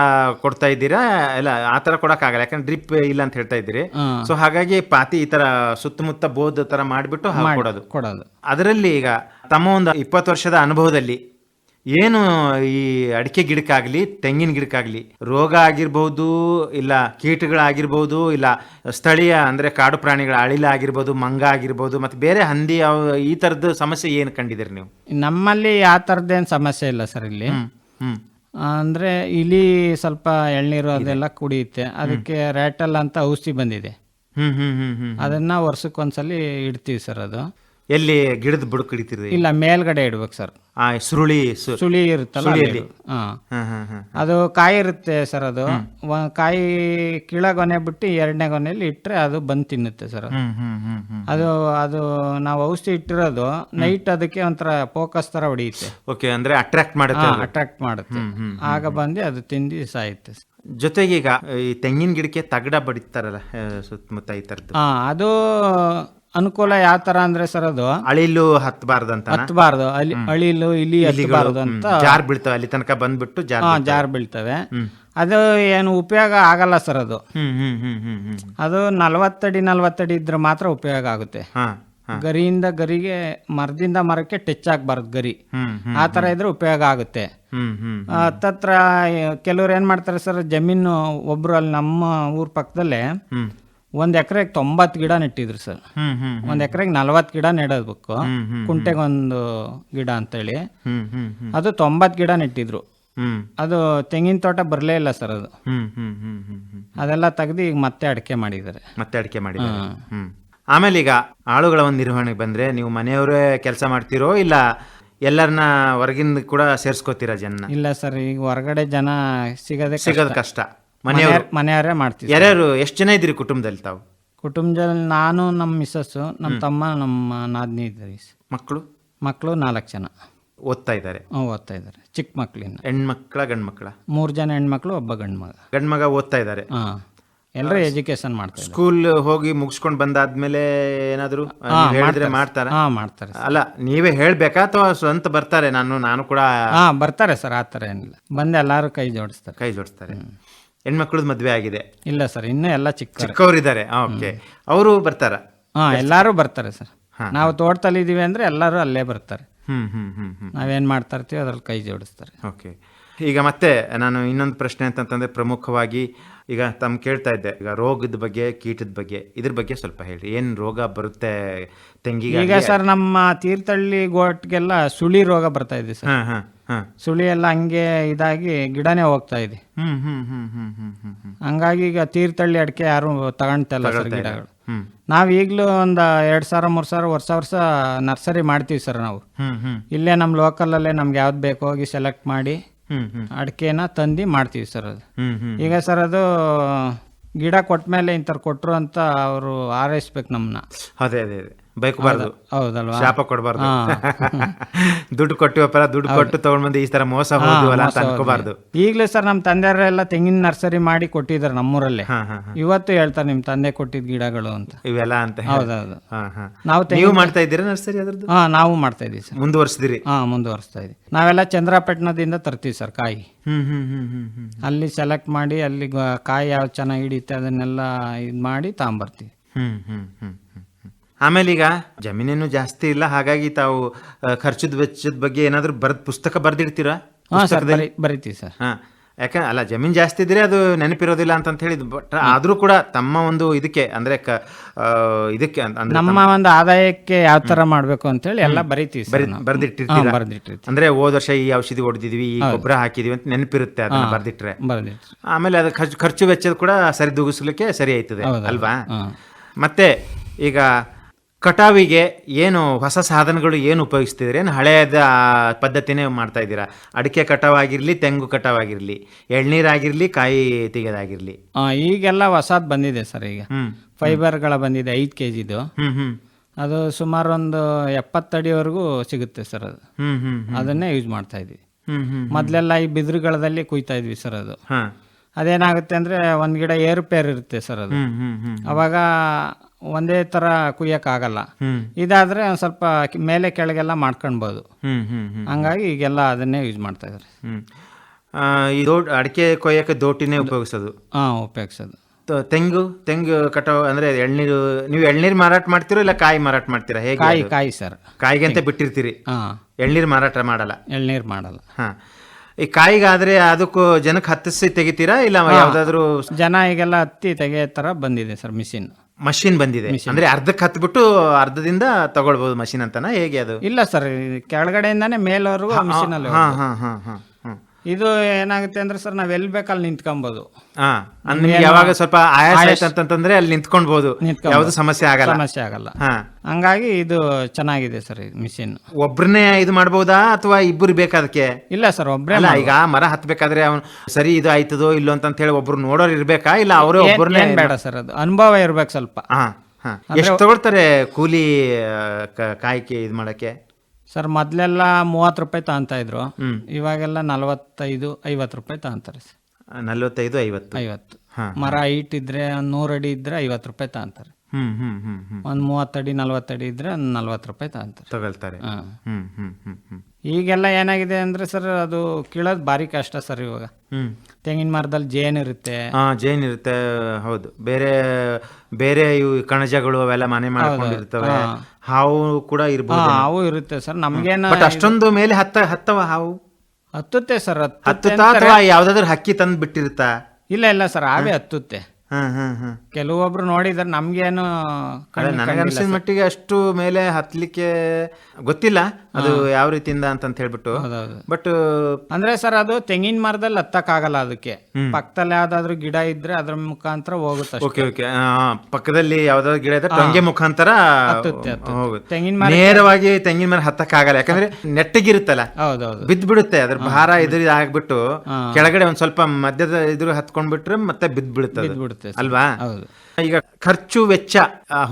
ಕೊಡ್ತಾ ಇದ್ದೀರಾ? ಇಲ್ಲ, ಆ ತರ ಕೊಡಕ್ಕಾಗಲ್ಲ, ಯಾಕಂದ್ರೆ ಡ್ರಿಪ್ ಇಲ್ಲ ಅಂತ ಹೇಳ್ತಾ ಇದ್ದೀರಿ. ಸೊ ಹಾಗಾಗಿ ಪಾತಿ ಈ ತರ ಸುತ್ತಮುತ್ತ ಬೋದ್ ತರ ಮಾಡಿಬಿಟ್ಟು ಕೊಡೋದು. ಅದರಲ್ಲಿ ಈಗ ತಮ್ಮ ಒಂದು 20 ವರ್ಷದ ಅನುಭವದಲ್ಲಿ ಏನು ಈ ಅಡಿಕೆ ಗಿಡಕ್ಕಾಗ್ಲಿ, ತೆಂಗಿನ ಗಿಡಕ್ಕಾಗ್ಲಿ ರೋಗ ಆಗಿರ್ಬೋದು, ಇಲ್ಲ ಕೀಟಗಳಾಗಿರ್ಬೋದು, ಇಲ್ಲ ಸ್ಥಳೀಯ ಅಂದ್ರೆ ಕಾಡು ಪ್ರಾಣಿಗಳ ಅಳಿಲ ಆಗಿರ್ಬೋದು, ಮಂಗ ಆಗಿರ್ಬೋದು, ಮತ್ತೆ ಬೇರೆ ಹಂದಿ, ಈ ತರದ ಸಮಸ್ಯೆ ಏನು ಕಂಡಿದ್ದೀರಿ ನೀವು? ನಮ್ಮಲ್ಲಿ ಆ ಥರದ್ದೇನು ಸಮಸ್ಯೆ ಇಲ್ಲ ಸರ್. ಇಲ್ಲಿ ಅಂದ್ರೆ ಇಲಿ ಸ್ವಲ್ಪ ಎಳ್ನೀರು ಅದೆಲ್ಲ ಕುಡಿಯುತ್ತೆ. ಅದಕ್ಕೆ ರ್ಯಾಟಲ್ ಅಂತ ಔಷಧಿ ಬಂದಿದೆ. ಅದನ್ನ ವರ್ಷಕ್ಕೊಂದ್ಸಲಿ ಇಡ್ತೀವಿ ಸರ್. ಅದು ಎಲ್ಲಿ ಗಿಡದ ಬುಡಕ್ ಹಿಡಿತೀರಿ? ಇಲ್ಲ, ಮೇಲ್ಗಡೆ ಇಡ್ಬೇಕು ಸರ್. ಸುಳಿ ಇರುತ್ತಲ್ಲ, ಅದು ಕಾಯಿ ಇರುತ್ತೆ ಸರ್. ಅದು ಕಾಯಿ ಕೆಳಗೊನೆ ಬಿಟ್ಟು 2ನೇ ಗೊನೆಯಲ್ಲಿ ಇಟ್ಟರೆ ಅದು ಬಂದು ತಿನ್ನುತ್ತೆ ಸರ್. ಅದು ನಾವು ಔಷಧಿ ಇಟ್ಟಿರೋದು ನೈಟ್ ಅದಕ್ಕೆ ಒಂಥರ ಫೋಕಸ್ ತರ ಹೊಡೆಯುತ್ತೆ. ಓಕೆ, ಅಂದ್ರೆ ಅಟ್ರಾಕ್ಟ್ ಮಾಡುತ್ತೆ. ಆಗ ಬಂದು ಅದು ತಿಂದು ಸಾಯುತ್ತೆ. ಜೊತೆಗೆ ಈಗ ಈ ತೆಂಗಿನ ಗಿಡಕ್ಕೆ ತಗಡ ಬಡಿತಾರಲ್ಲ ಸುತ್ತಮುತ್ತ, ಈ ತರದ್ದು ಅದು ಅನುಕೂಲ ಯಾವ ತರ ಅಂದ್ರೆ ಸರ್, ಅದು ಅಳಿಲು ಹತ್ತಬಾರ್ದು, ಅಳಿಲು ಇಲಿ ಹತ್ತಬಾರ್ದು ಅಂತ ಜಾರ್ ಬೀಳ್ತವೆ. ಅಲ್ಲಿ ತನಕ ಬಂದ್ಬಿಟ್ಟು ಜಾರ್ ಬೀಳ್ತವೆ. ಅದು ಏನು ಉಪಯೋಗ ಆಗಲ್ಲ ಸರ್. ಅದು 40 ಅಡಿ ಇದ್ರೆ ಮಾತ್ರ ಉಪಯೋಗ ಆಗುತ್ತೆ. ಗರಿಯಿಂದ ಗರಿಗೆ, ಮರದಿಂದ ಮರಕ್ಕೆ ಟಚ್ ಆಗ್ಬಾರ್ದು ಗರಿ. ಆ ತರ ಇದ್ರೆ ಉಪಯೋಗ ಆಗುತ್ತೆ. ಹತ್ತತ್ರ ಕೆಲವ್ರು ಏನ್ ಮಾಡ್ತಾರೆ ಸರ್, ಜಮೀನು ಒಬ್ರು ಅಲ್ಲಿ ನಮ್ಮ ಊರ್ ಪಕ್ಕದಲ್ಲೇ 1 ಎಕರೆಗೆ 90 ಗಿಡ ನೆಟ್ಟಿದ್ರು ಸರ್. 1 ಎಕರೆಗೆ 40 ಗಿಡ ನೆಡಬೇಕು, ಕುಂಟೆಗೊಂದು ಗಿಡ ಅಂತೇಳಿ. ಅದು 90 ಗಿಡ ನೆಟ್ಟಿದ್ರು. ಅದು ತೆಂಗಿನ ತೋಟ ಬರಲೇ ಇಲ್ಲ ಸರ್. ಅದು ಅದೆಲ್ಲ ತೆಗೆದು ಈಗ ಮತ್ತೆ ಅಡಿಕೆ ಮಾಡಿದ್ದಾರೆ. ಆಮೇಲೆ ಈಗ ಆಳುಗಳ ಒಂದು ನಿರ್ವಹಣೆಗೆ ಬಂದ್ರೆ, ನೀವು ಮನೆಯವರೇ ಕೆಲಸ ಮಾಡ್ತಿರೋ, ಇಲ್ಲ ಎಲ್ಲರನ್ನ ಹೊರಗಿಂದ ಕೂಡ ಸೇರ್ಸ್ಕೋತೀರಾ ಜನ? ಇಲ್ಲ ಸರ್, ಈಗ ಹೊರಗಡೆ ಜನ ಸಿಗೋದು ಕಷ್ಟ. ಮನೆಯವರೇ ಮಾಡ್ತೀವಿ. ಯಾರ್ಯಾರು, ಎಷ್ಟು ಜನ ಇದ್ದೀರಿ ಕುಟುಂಬದಲ್ಲಿ ತಾವು? ಕುಟುಂಬದಲ್ಲಿ ನಾನು, ನಮ್ಮ ಮಿಸ್ಸಸ್, ನಮ್ಮ ತಮ್ಮ, ನಮ್ಮ ನಾದಿನಿ ಇದ್ದೀರಿ. ಮಕ್ಕಳು 4 ಜನ ಓದ್ತಾ ಇದ್ದಾರೆ. ಚಿಕ್ಕ ಮಕ್ಕಳಿಂದ. ಹೆಣ್ಮಕ್ಳ ಗಂಡು ಮಕ್ಕಳ? 3 ಜನ ಹೆಣ್ಮಕ್ಳು, 1 ಗಂಡು ಮಗ ಓದ್ತಾ ಇದ್ದಾರೆ. ಎಲ್ಲರೂ ಎಜುಕೇಶನ್ ಮಾಡ್ತಾರೆ. ಸ್ಕೂಲ್ ಹೋಗಿ ಮುಗಿಸ್ಕೊಂಡು ಬಂದಾದ್ಮೇಲೆ ಏನಾದ್ರು ಹೇಳಿದ್ರೆ ಮಾಡ್ತಾರೆ? ಅಲ್ಲ, ನೀವೇ ಹೇಳ್ಬೇಕಾ ಅಥವಾ ಸ್ವಂತ ಬರ್ತಾರೆ? ನಾನು ಕೂಡ ಬರ್ತಾರೆ ಸರ್, ಆತರ ಏನಿಲ್ಲ. ಬಂದು ಎಲ್ಲಾರು ಕೈ ಜೋಡಿಸ್ತಾರೆ. ಹೆಣ್ಮಕ್ಳದ್ ಮದ್ವೆ ಆಗಿದೆ? ಇಲ್ಲ ಸರ್, ಇನ್ನೂ ಎಲ್ಲ ಚಿಕ್ಕವರಿದ್ದಾರೆ. ಓಕೆ, ಅವರು ಬರ್ತಾರ? ಎಲ್ಲಾರು ಬರ್ತಾರೆ ಸರ್. ನಾವು ತೋಟದಲ್ಲಿ ಇದೀವಿ ಅಂದ್ರೆ ಎಲ್ಲರೂ ಅಲ್ಲೇ ಬರ್ತಾರೆ. ನಾವೇನ್ ಮಾಡ್ತಾ ಇರ್ತೀವಿ ಅದ್ರಲ್ಲಿ ಕೈ ಜೋಡಿಸ್ತಾರೆ. ಓಕೆ, ಈಗ ಮತ್ತೆ ನಾನು ಇನ್ನೊಂದು ಪ್ರಶ್ನೆ ಅಂತಂತಂದ್ರೆ, ಪ್ರಮುಖವಾಗಿ ಈಗ ತಮ್ಮ ಕೇಳ್ತಾ ಇದ್ದೆ, ಈಗ ರೋಗದ ಬಗ್ಗೆ, ಕೀಟದ ಬಗ್ಗೆ, ಇದ್ರ ಬಗ್ಗೆ ಸ್ವಲ್ಪ ಹೇಳಿ. ಏನ್ ರೋಗ ಬರುತ್ತೆ ತೆಂಗಿಗೆ? ಈಗ ಸರ್, ನಮ್ಮ ತೀರ್ಥಹಳ್ಳಿ ಗೋಟ್ಗೆಲ್ಲ ಸುಳಿ ರೋಗ ಬರ್ತಾ ಇದೆ ಸರ್. ಸುಳಿ ಎಲ್ಲ ಹಂಗೆ ಇದಾಗಿ ಗಿಡನೇ ಹೋಗ್ತಾ ಇದೆ. ಹಂಗಾಗಿ ಈಗ ತೀರ್ಥಹಳ್ಳಿ ಅಡಿಕೆ ಯಾರು ತಗೊಂತಲ್ಲ ಸರ್ ಗಿಡಗಳು. ನಾವ್ ಈಗ್ಲೂ ಒಂದ್ 2,000-3,000 ವರ್ಷ ನರ್ಸರಿ ಮಾಡ್ತೀವಿ ಸರ್ ನಾವು. ಇಲ್ಲೇ ನಮ್ ಲೋಕಲ್ ಅಲ್ಲೇ ನಮ್ಗೆ ಯಾವ್ದು ಬೇಕೋ ಹೋಗಿ ಸೆಲೆಕ್ಟ್ ಮಾಡಿ ಅಡಿಕೆನ ತಂದು ಮಾಡ್ತೀವಿ ಸರ್. ಅದು ಈಗ ಸರ್, ಅದು ಗಿಡ ಕೊಟ್ಮೇಲೆ ಇಂಥವ್ರು ಕೊಟ್ರು ಅಂತ ಅವರು ಹಾರೈಸ್ಬೇಕು ನಮ್ಮನ್ನ. ಅದೇ ಅದೇ ಅದೇ ಬೈಕಬಾರ್ದು, ಹೌದಲ್ವಾ? ಶಾಪ ಕೊಡಬಾರ್ದು. ದುಡ್ಡು ಕೊಟ್ಟಿವಪ್ಪರ, ದುಡ್ಡು ಕೊಟ್ಟು ತಗೊಂಡ್ ಬಂದು ಈ ತರ ಮೋಸ ಹೋದ್ವಲ್ಲ ಅಂತ ಅನ್ಕೋಬಾರ್ದು. ಈಗಲೇ ಸರ್ ನಮ್ಮ ತಂದೆಯವರೆಲ್ಲ ತೆಂಗಿನ ನರ್ಸರಿ ಮಾಡಿ ಕೊಟ್ಟಿದ್ದಾರೆ ನಮ್ಮೂರಲ್ಲೇ. ಇವತ್ತು ಹೇಳ್ತಾರೆ ನಿಮ್ ತಂದೆ ಕೊಟ್ಟಿದ್ ಗಿಡಗಳು ಅಂತ ಇವೆಲ್ಲ ಅಂತ. ಹೌದೌದು. ನೀವು ಮಾಡ್ತಾ ಇದ್ದೀರಾ ನರ್ಸರಿ ಅದ್ರದ್ದು? ನಾವು ಮಾಡ್ತಾ ಇದೀವಿ ಸರ್. ಮುಂದುವರ್ಸಿದಿರಿ? ಮುಂದುವರಿಸ್ತಾ ಇದೀವಿ. ನಾವೆಲ್ಲ ಚಂದ್ರಪಟ್ಟಣದಿಂದ ತರ್ತೀವಿ ಸರ್ ಕಾಯಿ. ಅಲ್ಲಿ ಸೆಲೆಕ್ಟ್ ಮಾಡಿ ಅಲ್ಲಿ ಕಾಯಿ ಯಾವ ಚೆನ್ನಾಗಿ ಹಿಡಿಯುತ್ತೆ ಅದನ್ನೆಲ್ಲ ಇದು ಮಾಡಿ ತಗೊಂಬರ್ತೀವಿ. ಆಮೇಲೆ ಈಗ ಜಮೀನೇನು ಜಾಸ್ತಿ ಇಲ್ಲ, ಹಾಗಾಗಿ ತಾವು ಖರ್ಚದ ವೆಚ್ಚದ ಬಗ್ಗೆ ಏನಾದ್ರು ಪುಸ್ತಕ ಬರ್ದಿಡ್ತೀರಾ? ಬರಿತೀವಿ ಸರ್. ಯಾಕಂದ್ರೆ ಅಲ್ಲ, ಜಮೀನ್ ಜಾಸ್ತಿ ಇದ್ರೆ ಅದು ನೆನಪಿರೋದಿಲ್ಲ ಅಂತ ಹೇಳಿದ್, ಬಟ್ ಆದ್ರೂ ಕೂಡ ತಮ್ಮ ಒಂದು ಇದಕ್ಕೆ ಅಂದ್ರೆ ಇದಕ್ಕೆ ನಮ್ಮ ಒಂದು ಆದಾಯಕ್ಕೆ ಯಾವ ತರ ಮಾಡ್ಬೇಕು ಅಂತ ಹೇಳಿ ಎಲ್ಲ ಬರಿತೀವಿ. ಬರ್ದಿಟ್ಟಿರ್ತೀರಾ? ಅಂದ್ರೆ ಹೋದ ವರ್ಷ ಈ ಔಷಧಿ ಹೊಡೆದಿದ್ವಿ, ಈ ಗೊಬ್ಬರ ಹಾಕಿದ್ವಿ ಅಂತ ನೆನಪಿರುತ್ತೆ ಅದನ್ನ ಬರ್ದಿಟ್ರೆ. ಆಮೇಲೆ ಅದು ಖರ್ಚು ವೆಚ್ಚದ ಕೂಡ ಸರಿ ದೂಗಿಸ್ಲಿಕ್ಕೆ ಸರಿ ಆಯ್ತದೆ ಅಲ್ವಾ? ಮತ್ತೆ ಈಗ ಕಟಾವಿಗೆ ಏನು ಹೊಸ ಸಾಧನಗಳು ಏನು ಉಪಯೋಗಿಸ್ತಿದ್ರೆ, ಏನು ಹಳೆಯದ ಪದ್ಧತಿನೇ ಮಾಡ್ತಾ ಇದ್ದೀರಾ? ಅಡಿಕೆ ಕಟಾವಾಗಿರ್ಲಿ, ತೆಂಗು ಕಟಾವಾಗಿರ್ಲಿ, ಎಳ್ನೀರಾಗಿರ್ಲಿ, ಕಾಯಿ ತೆಗೆದಾಗಿರ್ಲಿ, ಈಗೆಲ್ಲ ಹೊಸದ್ ಬಂದಿದೆ ಸರ್. ಈಗ ಫೈಬರ್ಗಳ ಬಂದಿದೆ 5 kgದು. ಅದು ಸುಮಾರು ಒಂದು 70 ಅಡಿವರೆಗೂ ಸಿಗುತ್ತೆ ಸರ್. ಅದು ಅದನ್ನೇ ಯೂಸ್ ಮಾಡ್ತಾ ಇದ್ವಿ. ಮೊದ್ಲೆಲ್ಲ ಈ ಬಿದಿರುಗಳದಲ್ಲಿ ಕುಯ್ತಾ ಇದ್ವಿ ಸರ್. ಅದು ಅದೇನಾಗುತ್ತೆ ಅಂದ್ರೆ ಒಂದ್ ಗಿಡ ಏರುಪೇರು ಇರುತ್ತೆ ಸರ್. ಅದು ಅವಾಗ ಒಂದೇ ತರ ಕುಯ್ಯಕ್ ಆಗಲ್ಲ. ಇದಾದ್ರೆ ಒಂದ್ ಸ್ವಲ್ಪ ಮೇಲೆ ಕೆಳಗೆಲ್ಲ ಮಾಡ್ಕೊಳ್ಬಹುದು. ಹಂಗಾಗಿ ಈಗೆಲ್ಲ ಅದನ್ನೇ ಯೂಸ್ ಮಾಡ್ತಾ ಇದಾರೆ. ಅಡಿಕೆ ಕೊಯ್ಯಕ್ಕೆ ದೋಟಿನೇ ಉಪಯೋಗಿಸೋದು? ಉಪಯೋಗಿಸೋದು. ತೆಂಗು ಕಟಾವ್ ಅಂದ್ರೆ ಎಳ್ನೀರು, ನೀವು ಎಳ್ನೀರು ಮಾರಾಟ ಮಾಡ್ತೀರೋ ಇಲ್ಲ ಕಾಯಿ ಮಾರಾಟ ಮಾಡ್ತೀರಾ? ಹೇಗೆ? ಕಾಯಿ ಸರ್. ಕಾಯಿಗೆ ಅಂತ ಬಿಟ್ಟಿರ್ತೀರಿ, ಎಳ್ನೀರು ಮಾರಾಟ ಮಾಡಲ್ಲ? ಎಳ್ನೀರು ಮಾಡಲ್ಲ. ಈ ಕಾಯಿಗಾದ್ರೆ ಅದಕ್ಕೂ ಜನಕ್ಕೆ ಹತ್ತಿಸಿ ತೆಗಿತೀರಾ ಇಲ್ಲ ಯಾವ್ದಾದ್ರು? ಜನ ಈಗೆಲ್ಲ ಹತ್ತಿ ತೆಗೆಯೋ ತರ ಬಂದಿದೆ ಸರ್ ಮಷಿನ್ ಬಂದಿದೆ. ಅಂದ್ರೆ ಅರ್ಧಕ್ಕೆ ಹತ್ಬಿಟ್ಟು ಅರ್ಧದಿಂದ ತಗೊಳ್ಬಹುದು ಮಷಿನ್ ಅಂತನಾ, ಹೇಗೆ ಅದು? ಇಲ್ಲ ಸರ್, ಕೆಳಗಡೆಯಿಂದಾನೆ ಮೇಲ್ವರೆಗೂ ಮಿಷಿನ್ ಅಲ್ಲಿ. ಇದು ಏನಾಗುತ್ತೆ ಅಂದ್ರೆ ಸರ್, ನಾವ್ ಎಲ್ಲಿ ಬೇಕಲ್ಲಿ ನಿಂತ್ಕೊಬಹುದು. ಯಾವಾಗ ಸ್ವಲ್ಪ ಆಯಾಸ ಆಯ್ತು ಅಂತಂದ್ರೆ ಅಲ್ಲಿ ನಿಂತ್ಕೊಳ್ಬಹುದು, ಯಾವ್ದು ಸಮಸ್ಯೆ ಆಗಲ್ಲ. ಹಂಗಾಗಿ ಇದು ಚೆನ್ನಾಗಿದೆ ಸರ್ ಈ ಮಿಷಿನ್. ಒಬ್ರನ್ನೇ ಇದು ಮಾಡಬಹುದಾ ಅಥವಾ ಇಬ್ಬರು ಬೇಕಾದಕ್ಕೆ? ಇಲ್ಲ ಸರ್, ಒಬ್ರೇ. ಈಗ ಮರ ಹತ್ಬೇಕಾದ್ರೆ ಅವ್ನು ಸರಿ ಇದು ಆಯ್ತದೋ ಇಲ್ಲೋ ಅಂತ ಹೇಳಿ ಒಬ್ರು ನೋಡೋರು ಇರ್ಬೇಕಾ, ಇಲ್ಲ ಅವರೇ ಒಬ್ಬರನ್ನೇ? ಬೇಡ ಸರ್, ಅದು ಅನುಭವ ಇರ್ಬೇಕು ಸ್ವಲ್ಪ. ಎಷ್ಟು ತಗೊಳ್ತಾರೆ ಕೂಲಿ ಕಾಯಿಕೆ ಇದು ಮಾಡಕ್ಕೆ? ಸರ್ ಮೊದ್ಲೆಲ್ಲ 30 ರೂಪಾಯಿ ತಗೊಂತಾ ಇದ್ರು, ಇವಾಗೆಲ್ಲ 45-50 ರೂಪಾಯಿ ತಗೊಂತಾರೆ ಸರ್. 45-50. ಮರ ಹೈಟ್ ಇದ್ರೆ 100 ಅಡಿ ಇದ್ರೆ 50 ರೂಪಾಯಿ ತಗೊಂತಾರೆ. ಒಂದ್ 30 ಅಡಿ 40 ಅಡಿ ಇದ್ರೆ 40 ರೂಪಾಯಿ ತಗೊಳ್ತಾರೆ. ಈಗೆಲ್ಲ ಏನಾಗಿದೆ ಅಂದ್ರೆ ಸರ್, ಅದು ಕೀಳೋದು ಭಾರಿ ಕಷ್ಟ ಸರ್ ಇವಾಗ. ತೆಂಗಿನ ಮರದಲ್ಲಿ ಜೇನ್ ಇರುತ್ತೆ. ಹೌದು. ಬೇರೆ ಬೇರೆ ಇವು ಕಣಜಗಳು ಅವೆಲ್ಲ ಮನೆ ಮಾಡ್ಕೊಂಡಿರ್ತವೆ. ಹಾವು ಕೂಡ ಇರ್ಬೋದು. ಹಾವು ಇರುತ್ತೆ ಸರ್. ನಮ್ಗೇನ ಅಷ್ಟೊಂದು ಮೇಲೆ ಹತ್ತವ ಹಾವು? ಹತ್ತುತ್ತೆ ಸರ್. ಅಥವಾ ಯಾವ್ದಾದ್ರು ಹಕ್ಕಿ ತಂದು ಬಿಟ್ಟಿರುತ್ತಾ? ಇಲ್ಲ ಸರ್, ಹಾವೇ ಹತ್ತುತ್ತೆ. ಕೆಲವೊಬ್ರು ನೋಡಿದ್ರೆ ನಮ್ಗೇನು ನನಗನ್ಸಿದ ಮಟ್ಟಿಗೆ ಅಷ್ಟು ಮೇಲೆ ಹತ್ಲಿಕ್ಕೆ ಗೊತ್ತಿಲ್ಲ ಅದು ಯಾವ ರೀತಿಯಿಂದ ಅಂತ ಹೇಳ್ಬಿಟ್ಟು. ಬಟ್ ಅಂದ್ರೆ ಸರ್, ಅದು ತೆಂಗಿನ ಮರದಲ್ಲಿ ಹತ್ತಕ್ ಆಗಲ್ಲ. ಅದಕ್ಕೆ ಪಕ್ಕದಲ್ಲಿ ಯಾವ್ದಾದ್ರು ಗಿಡ ಇದ್ರೆ ಅದ್ರ ಮುಖಾಂತರ ಹೋಗುತ್ತೆ. ಪಕ್ಕದಲ್ಲಿ ಯಾವ್ದಾದ್ರು ಗಿಡ ಇದ್ರೆ ಟೊಂಗೆ ಮುಖಾಂತರ ಹೋಗುತ್ತೆ. ತೆಂಗಿನ ಮರ ನೇರವಾಗಿ ತೆಂಗಿನ ಮರ ಹತ್ತಕ್ ಆಗಲ್ಲ, ಯಾಕಂದ್ರೆ ನೆಟ್ಟಗಿರುತ್ತಲ್ಲ, ಬಿದ್ದು ಬಿಡುತ್ತೆ. ಅದ್ರ ಭಾರ ಇದ್ರ ಆಗ್ಬಿಟ್ಟು ಕೆಳಗಡೆ ಒಂದ್ ಸ್ವಲ್ಪ ಮಧ್ಯದ ಇದ್ರ ಹತ್ಕೊಂಡ್ಬಿಟ್ರೆ ಮತ್ತೆ ಬಿದ್ದ್ಬಿಡುತ್ತೆ ಅಲ್ವಾ? ಈಗ ಖರ್ಚು ವೆಚ್ಚ